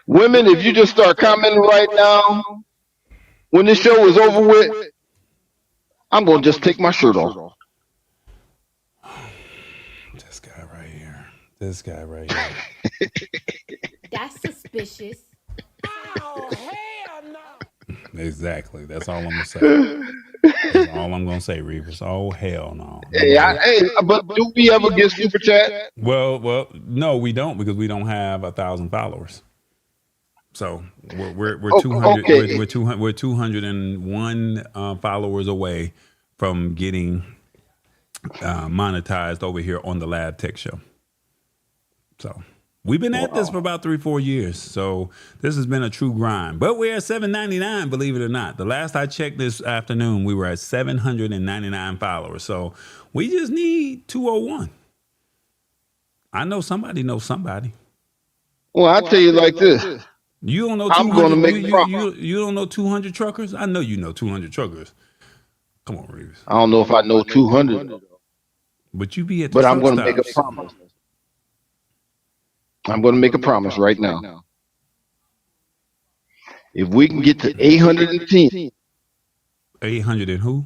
women. If you just start commenting right now, when this show is over with, I'm going to just take my shirt off. This guy right here. That's suspicious. Oh, hell no. Exactly. That's all I'm gonna say. That's all I'm gonna say, Revis. Oh hell no. But do we ever get super chat? Well, no, we don't, because we don't have 1,000 followers. So we're 200. Okay. We're 201 followers away from getting monetized over here on the Lab Tech Show. So we've been at this for about 3-4 years. So this has been a true grind. But we're at 799, believe it or not. The last I checked this afternoon, we were at 799 followers. So we just need 201. I know somebody knows somebody. Well, I'll tell you like this. You don't know 200, I'm going to make you don't know 200 truckers? I know you know 200 truckers. Come on, Revis. I don't know if I know 200. But you be at the But I'm truck going to make a stops. promise. I'm going to make a promise right now. If we can get to 810, 800 and who?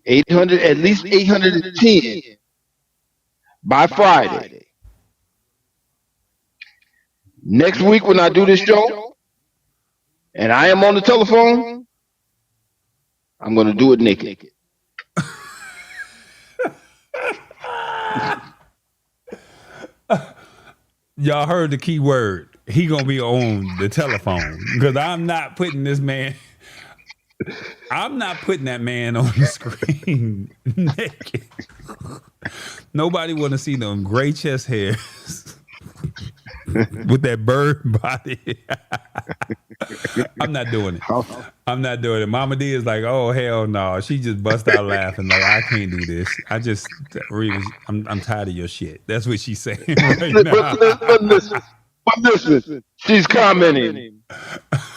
800, at least 810 by Friday. Next week when I do this show and I am on the telephone, I'm going to do it naked. Y'all heard the key word. He gonna be on the telephone, because I'm not putting this man. I'm not putting that man on the screen naked. Nobody want to see them gray chest hairs with that bird body. I'm not doing it. I'm not doing it. Mama D is like, oh hell no. She just bust out laughing like, I can't do this. I'm tired of your shit. That's what she's saying right now. But listen, she's commenting.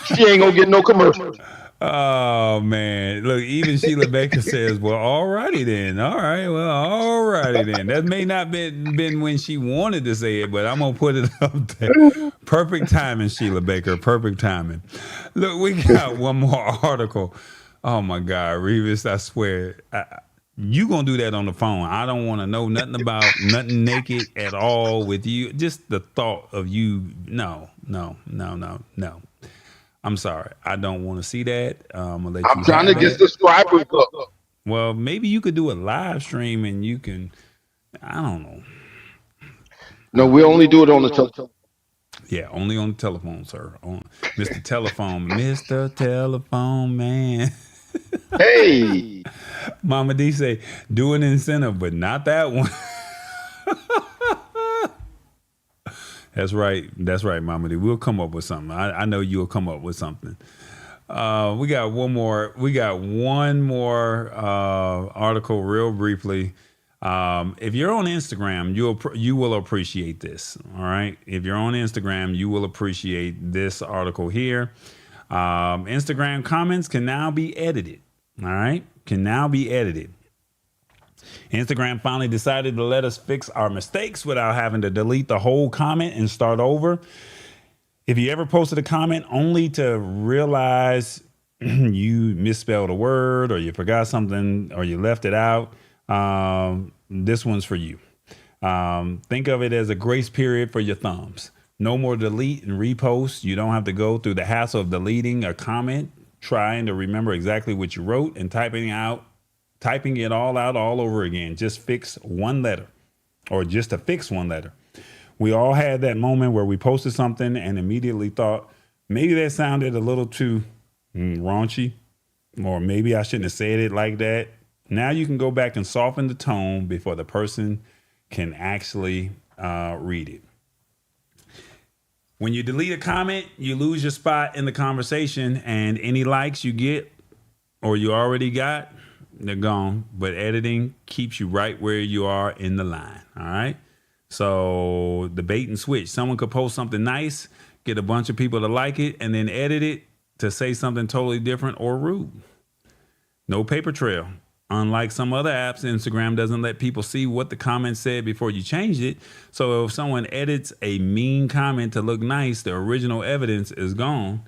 She ain't gonna get no commercial. Oh man, look, even Sheila Baker says, well, alrighty then. All right, well, alrighty then. That may not been when she wanted to say it, but I'm gonna put it up there. Perfect timing, Sheila Baker. Perfect timing. Look, we got one more article. Oh my God, Revis, I swear, you gonna do that on the phone. I don't want to know nothing about nothing naked at all with you. Just the thought of you. No. I'm sorry. I don't want to see that. I'm gonna let you. I'm trying to get subscribers up. Well, maybe you could do a live stream and you can. I don't know. No, we only do it on the telephone. Yeah, only on the telephone, sir. On Mr. Telephone, Mr. Telephone Man. Hey, Mama D say, do an incentive, but not that one. That's right. That's right, Mama D. We'll come up with something. I know you'll come up with something. We got one more. We got one more article, real briefly. If you're on Instagram, you will appreciate this. All right. If you're on Instagram, you will appreciate this article here. Instagram comments can now be edited. All right, can now be edited. Instagram finally decided to let us fix our mistakes without having to delete the whole comment and start over. If you ever posted a comment only to realize you misspelled a word or you forgot something or you left it out, this one's for you. Think of it as a grace period for your thumbs. No more delete and repost. You don't have to go through the hassle of deleting a comment, trying to remember exactly what you wrote and typing it all out all over again. Just fix one letter or just to fix one letter. We all had that moment where we posted something and immediately thought, maybe that sounded a little too raunchy, or maybe I shouldn't have said it like that. Now you can go back and soften the tone before the person can actually read it. When you delete a comment, you lose your spot in the conversation, and any likes you get or you already got, they're gone. But editing keeps you right where you are in the line. All right. So the bait and switch. Someone could post something nice, get a bunch of people to like it, and then edit it to say something totally different or rude. No paper trail. Unlike some other apps, Instagram doesn't let people see what the comment said before you changed it. So if someone edits a mean comment to look nice, the original evidence is gone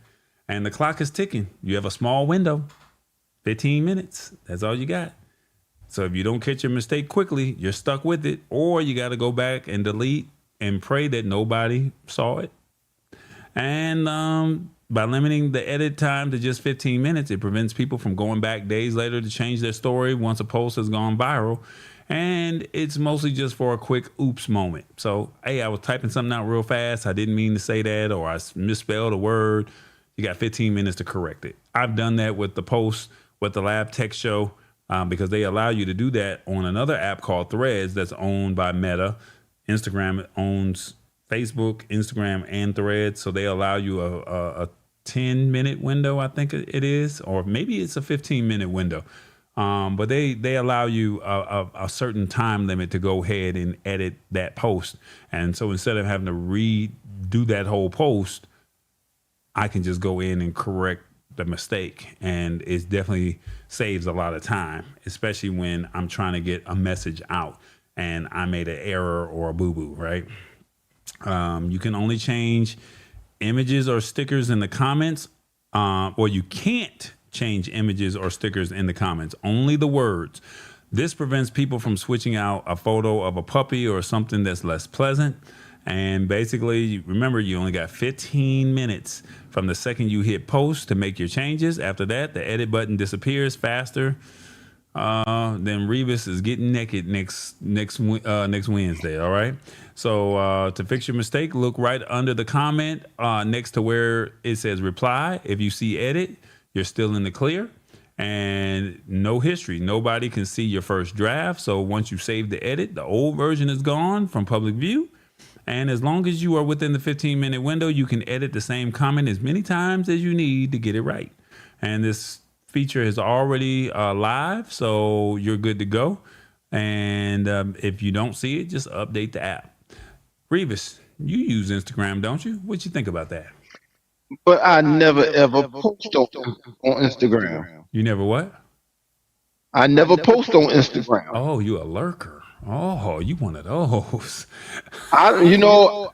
and the clock is ticking. You have a small window, 15 minutes. That's all you got. So if you don't catch your mistake quickly, you're stuck with it, or you got to go back and delete and pray that nobody saw it. And by limiting the edit time to just 15 minutes, it prevents people from going back days later to change their story once a post has gone viral. And it's mostly just for a quick oops moment. So, hey, I was typing something out real fast. I didn't mean to say that, or I misspelled a word. You got 15 minutes to correct it. I've done that with the post with the Lab Tech Show because they allow you to do that on another app called Threads that's owned by Meta. Instagram owns Facebook, Instagram, and Threads. So they allow you a 10-minute window, I think it is, or maybe it's a 15-minute window. But they allow you a certain time limit to go ahead and edit that post. And so instead of having to redo that whole post, I can just go in and correct the mistake. And it definitely saves a lot of time, especially when I'm trying to get a message out and I made an error or a boo-boo, right? You can only change images or stickers in the comments, or you can't change images or stickers in the comments, only the words. This prevents people from switching out a photo of a puppy or something that's less pleasant. And basically, remember, you only got 15 minutes from the second you hit post to make your changes. After that, the edit button disappears faster than Revis is getting naked next Wednesday. All right. So to fix your mistake, look right under the comment next to where it says reply. If you see edit, you're still in the clear. And no history. Nobody can see your first draft. So once you save the edit, the old version is gone from public view. And as long as you are within the 15-minute window, you can edit the same comment as many times as you need to get it right. And this feature is already live, so you're good to go. And if you don't see it, just update the app. Revis, you use Instagram, don't you? What you think about that? but I never ever post on Instagram. You never what? I never post on Instagram. Oh, you a lurker. Oh, you one of those. You know,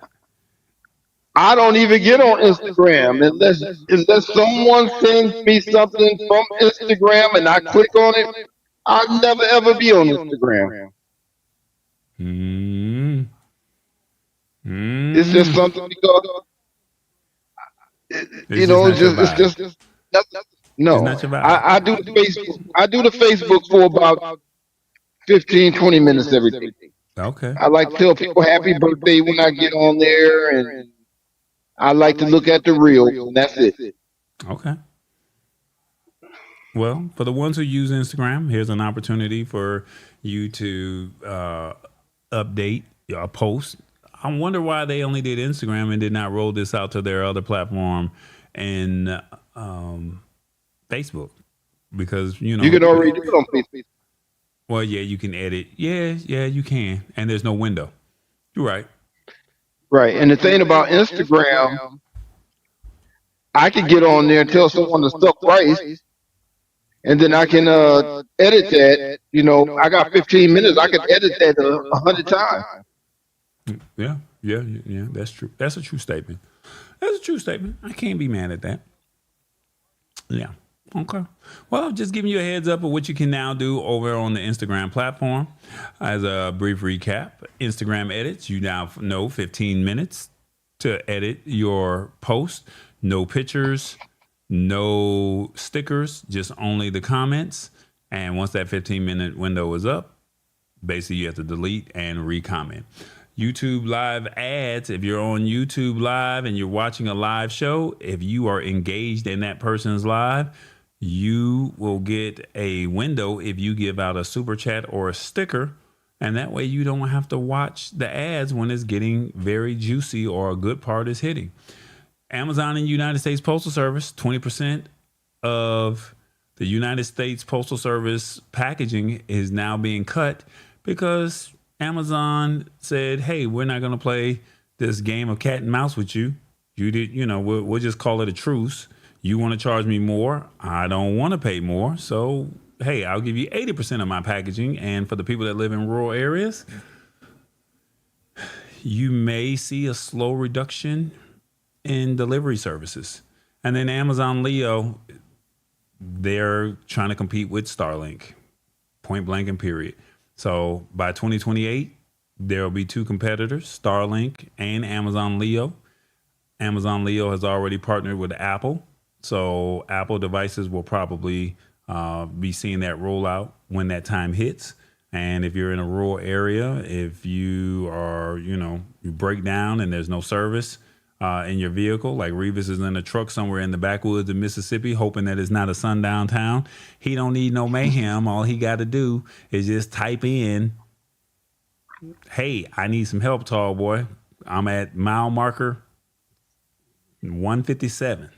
I don't even get on Instagram unless someone sends me something from Instagram and I click on it. I'll never ever be on Instagram. Mm. It's just something because It's just not your it's vibe. just nothing. No, It's not your vibe. I do the Facebook. I do the Facebook for about 15, 20 minutes every day. Okay. I like to tell people happy birthday when I get on there, and I like to look at the reels, and that's it. Okay. Well, for the ones who use Instagram, here's an opportunity for you to update your post. I wonder why they only did Instagram and did not roll this out to their other platform and Facebook. Because, You can already do it on Facebook. well, yeah, you can edit. Yeah, you can. And there's no window. You're right. Right. And the thing about Instagram, I can get on there and tell someone the stuff price, and then I can edit that. You know, I got 15 minutes. I can edit that 100 times. Yeah. That's true. That's a true statement. That's a true statement. I can't be mad at that. Yeah. Okay. Well, just giving you a heads up of what you can now do over on the Instagram platform. As a brief recap, Instagram edits, you now know 15 minutes to edit your post. No pictures, no stickers, just only the comments. And once that 15-minute window is up, basically you have to delete and re-comment. YouTube live ads, if you're on YouTube live and you're watching a live show, if you are engaged in that person's live, you will get a window if you give out a super chat or a sticker. And that way you don't have to watch the ads when it's getting very juicy or a good part is hitting. Amazon and United States Postal Service, 20% of the United States Postal Service packaging is now being cut because Amazon said, hey, we're not going to play this game of cat and mouse with you. We'll just call it a truce. You want to charge me more? I don't want to pay more. So, hey, I'll give you 80% of my packaging. And for the people that live in rural areas, you may see a slow reduction in delivery services. And then Amazon Leo, they're trying to compete with Starlink, point blank and period. So by 2028, there will be two competitors, Starlink and Amazon Leo. Amazon Leo has already partnered with Apple. So Apple devices will probably be seeing that rollout when that time hits. And if you're in a rural area, if you are, you break down and there's no service in your vehicle, like Revis is in a truck somewhere in the backwoods of Mississippi, hoping that it's not a sundown town. He don't need no mayhem. All he got to do is just type in, hey, I need some help, tall boy. I'm at mile marker 157.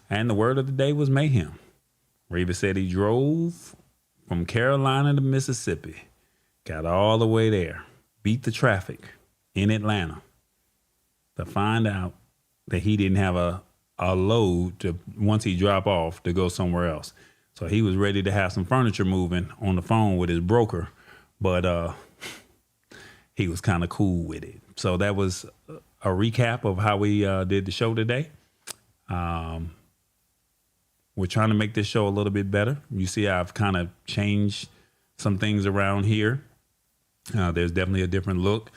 And the word of the day was mayhem. Revis said he drove from Carolina to Mississippi, got all the way there, beat the traffic in Atlanta to find out that he didn't have a load to, once he drop off, to go somewhere else. So he was ready to have some furniture moving on the phone with his broker, but he was kind of cool with it. So that was a recap of how we did the show today. We're trying to make this show a little bit better. You see, I've kind of changed some things around here. There's definitely a different look.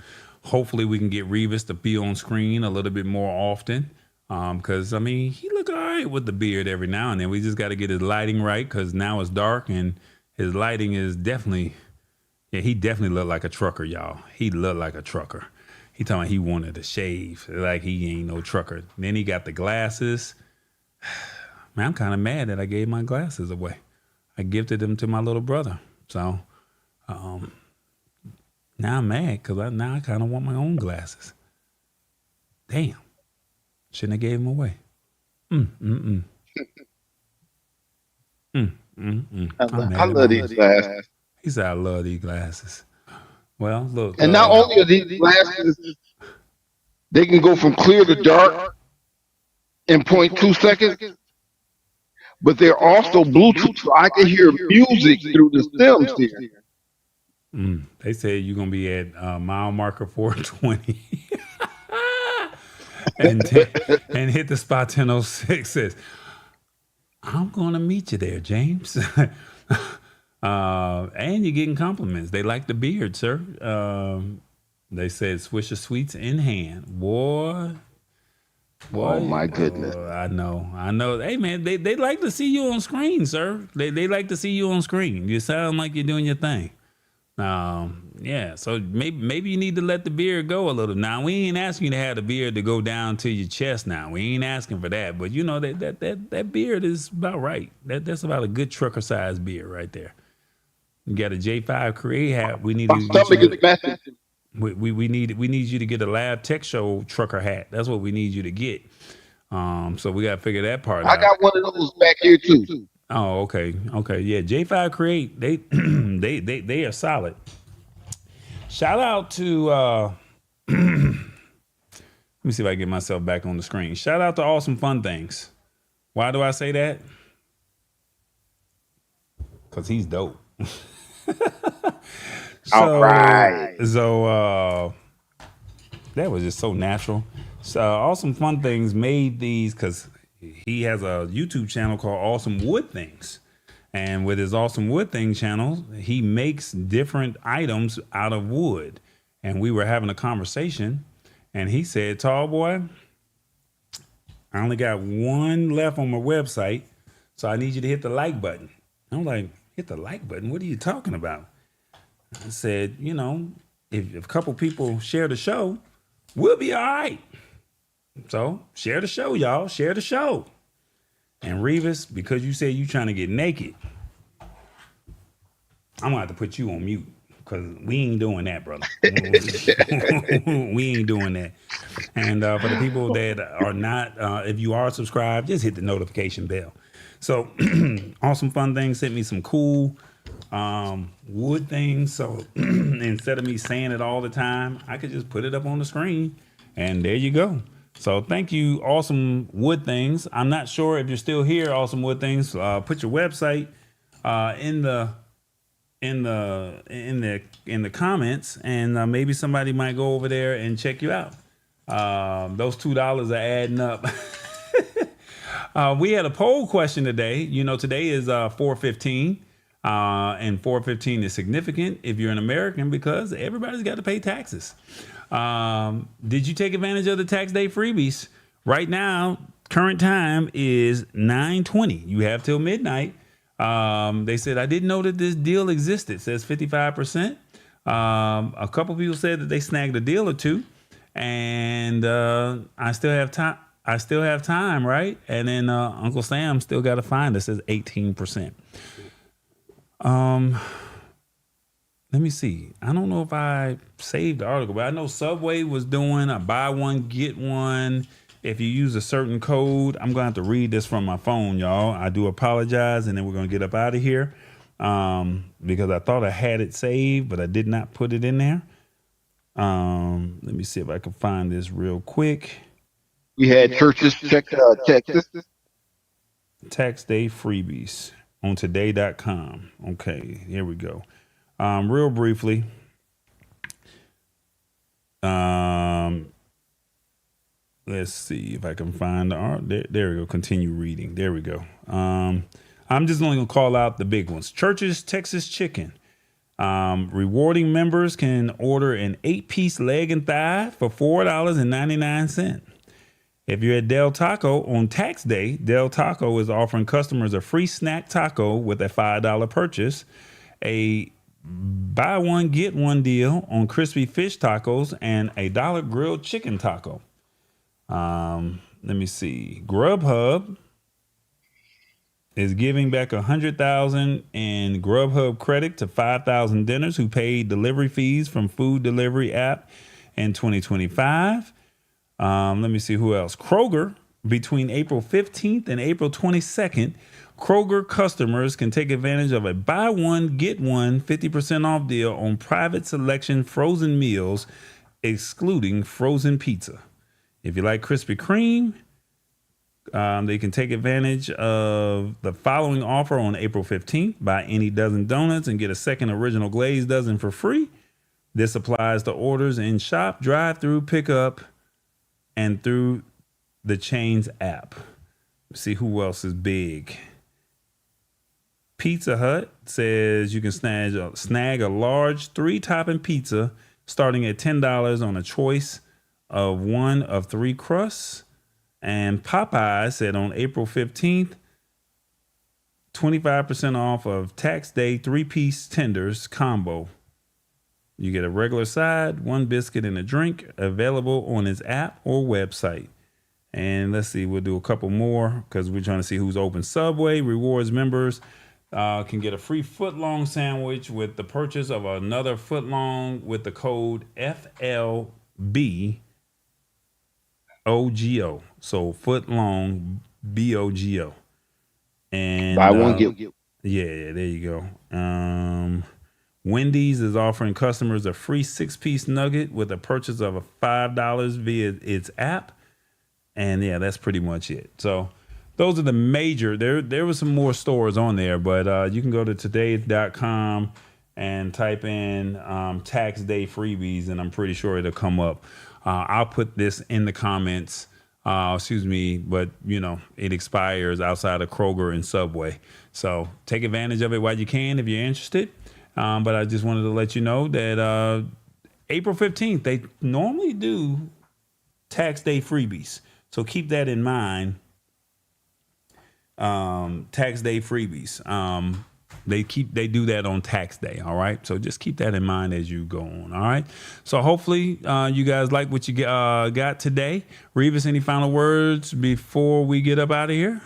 Hopefully we can get Revis to be on screen a little bit more often. Because, he look all right with the beard every now and then. We just got to get his lighting right because now it's dark and his lighting is definitely, he definitely looked like a trucker, y'all. He looked like a trucker. He told me he wanted to shave like he ain't no trucker. Then he got the glasses. Man, I'm kind of mad that I gave my glasses away. I gifted them to my little brother. So now I'm mad because I kind of want my own glasses. Damn. Shouldn't have gave them away. I love these glasses. He said, I love these glasses. Well, look. And not only are these glasses, they can go from clear to dark in 0.2 seconds, but they're also Bluetooth, so I can hear music through the stems here. They say you're going to be at mile marker 420 and hit the spot 1006. Says, I'm going to meet you there, James. And you're getting compliments. They like the beard, sir. They said Swisher Sweets in hand. Boy, oh my goodness. I know. Hey man, they like to see you on screen, sir. They like to see you on screen. You sound like you're doing your thing. Yeah, so maybe you need to let the beard go a little. Now we ain't asking you to have the beard to go down to your chest. Now we ain't asking for that, but you know that beard is about right. That's about a good trucker size beard right there. You got a J5 Create hat. We need My to get stomach you. is massive. We need you to get a Lab Tech Show trucker hat. That's what we need you to get. So we got to figure that part I out. got one of those back here too. Oh, okay, yeah. J5 Create, they they are solid. Shout out to let me see if I can get myself back on the screen. Shout out to Awesome Fun Things. Why do I say that? Because he's dope. All right. So that was just so natural. So Awesome Fun Things made these because he has a YouTube channel called Awesome Wood Things. And with his Awesome Wood Thing channel, he makes different items out of wood. And we were having a conversation, and he said, "Tall boy, I only got one left on my website, so I need you to hit the like button." I'm like, "Hit the like button? What are you talking about?" I said, "You know, if a couple people share the show, we'll be all right. So share the show, y'all. Share the show." And Revis, because you said you trying to get naked, I'm gonna have to put you on mute because we ain't doing that, brother. We ain't doing that. And for the people that are not, if you are subscribed, just hit the notification bell. So Awesome Fun Things sent me some cool wood things. So instead of me saying it all the time, I could just put it up on the screen, and there you go. So thank you, Awesome Wood Things. I'm not sure if you're still here, Awesome Wood Things. Put your website in the comments, and maybe somebody might go over there and check you out. Those $2 are adding up. We had a poll question today. You know, today is 4/15, and 4/15 is significant if you're an American because everybody's got to pay taxes. Did you take advantage of the tax day freebies? Right now, current time is 9:20. You have till midnight. They said, "I didn't know that this deal existed." It says 55%. A couple people said that they snagged a deal or two, and I still have time. Right? And then Uncle Sam still got to find it. Says 18%. Let me see. I don't know if I saved the article, but I know Subway was doing a buy one, get one. If you use a certain code, I'm going to have to read this from my phone, y'all. I do apologize, and then we're going to get up out of here because I thought I had it saved, but I did not put it in there. Let me see if I can find this real quick. We had churches check Texas. Tax Day Freebies on today.com. Okay, here we go. Real briefly, let's see if I can find the art. There we go. Continue reading. There we go. I'm just only going to call out the big ones. Church's Texas Chicken. Rewarding members can order an 8-piece leg and thigh for $4.99. If you're at Del Taco on tax day, Del Taco is offering customers a free snack taco with a $5 purchase, a buy one, get one deal on crispy fish tacos, and a $1 grilled chicken taco. Let me see. Grubhub is giving back $100,000 in Grubhub credit to 5,000 dinners who paid delivery fees from food delivery app in 2025. Let me see who else. Kroger, between April 15th and April 22nd, Kroger customers can take advantage of a buy one, get one 50% off deal on private selection frozen meals, excluding frozen pizza. If you like Krispy Kreme, they can take advantage of the following offer on April 15th. Buy any dozen donuts and get a second original glazed dozen for free. This applies to orders in shop, drive-through, pickup, and through the chain's app. Let's see who else is big. Pizza Hut says you can snag a large 3-topping pizza starting at $10 on a choice of one of 3 crusts. And Popeye said on April 15th, 25% off of tax day 3-piece tenders combo. You get a regular side, 1 biscuit, and a drink, available on his app or website. And let's see, we'll do a couple more because we're trying to see who's open. Subway Rewards members can get a free footlong sandwich with the purchase of another footlong with the code FLBOGO. So footlong BOGO. And buy one, get. Yeah, there you go. Wendy's is offering customers a free 6-piece nugget with a purchase of $5 via its app. And yeah, that's pretty much it. So those are the major. There was some more stores on there, but you can go to today.com and type in tax day freebies, and I'm pretty sure it'll come up. I'll put this in the comments. But it expires outside of Kroger and Subway. So take advantage of it while you can if you're interested. But I just wanted to let you know that April 15th, they normally do tax day freebies. So keep that in mind. Tax day freebies. They do that on tax day. All right. So just keep that in mind as you go on. All right. So hopefully you guys like what you got today. Revis, any final words before we get up out of here?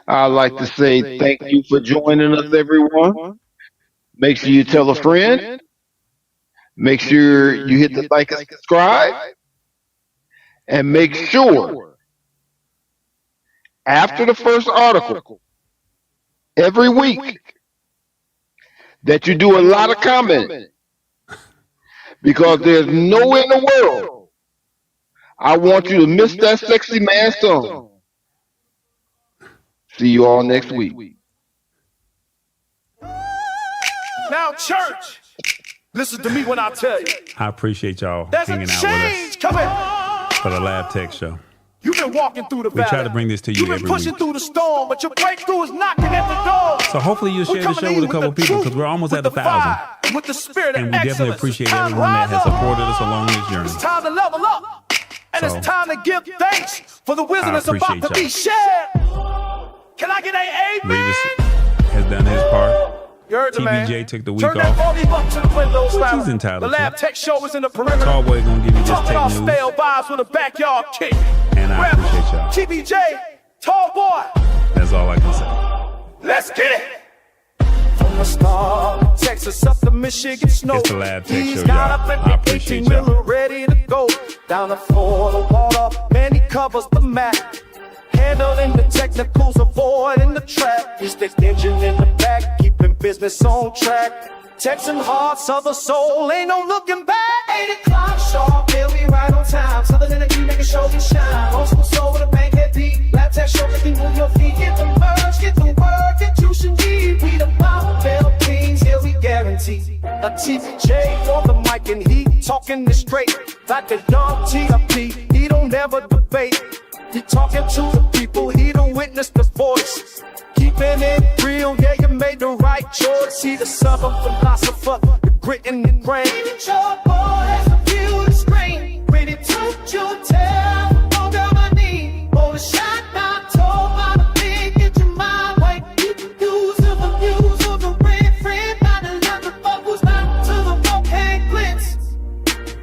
I'd like to say thank you for joining us, everyone. Make sure you tell a friend. Make sure you hit the like and subscribe. And make sure after the first article every week that you do a lot of commenting, because there's nowhere in the world I want you to miss that sexy man song. See you all next week. Now, church, listen to me when I tell you. I appreciate y'all There's hanging a out with change us coming. for the Lab Tech Show. You've been walking through the valley. We try to bring this to you You've been every pushing week. through the storm, but your breakthrough is knocking at the door. So hopefully you'll share the show with a couple people, because we're almost at 1,000. With the spirit And of we definitely excellence. appreciate Time to everyone that rise has up. supported us along this journey. It's time to level up. And So, it's time to give thanks for the wisdom I that's about appreciate to be y'all. shared. Can I get an amen? Revis has done his part. You heard the man. TBJ took the week Turn that off. volume up to the windows, Which family. he's entitled The Lab to. Tech Show is in the perimeter. Cowboy gonna give you this Talking tech about news. stale vibes with a backyard kick. And I Revas, appreciate y'all. TBJ, tall boy. That's all I can say. Let's get it. From the start, Texas up to Michigan snow. It's the Lab Tech He's Show, got y'all. up at I the appreciate 18 y'all. wheeler ready to go. Down the floor, the water, man, he covers the map. Handling the technicals, avoiding the trap. He's the engine in the back, keeping business on track. Texan heart, southern soul, ain't no looking back. 8 o'clock sharp, he'll be right on time. Southern energy, making sure you shine. Old school soul with a bankhead beat. Lab Tech Show, making move your feet. Get the merge, get the word that you should need. We the Bible Philippines, here we guarantee. A TJ on the mic and he talking this straight. Like a young TLP, he don't ever debate. He talking to the people, he don't witness the voice. Keeping it real, yeah, you made the right choice. He the southern philosopher, the grit and the grain. Your boy has the view to screen. Ready to your tail, hold down my knee. Hold a shot, not told by the big, get your mind right. You can use of the views of the red friend. Not a lot of bubbles, not to the rope hand glitz.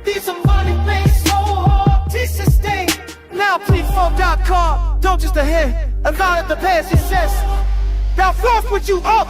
These are money made so hard to sustain. Now please.com, don't just a hint, a lot of the past success. Now forth with you up.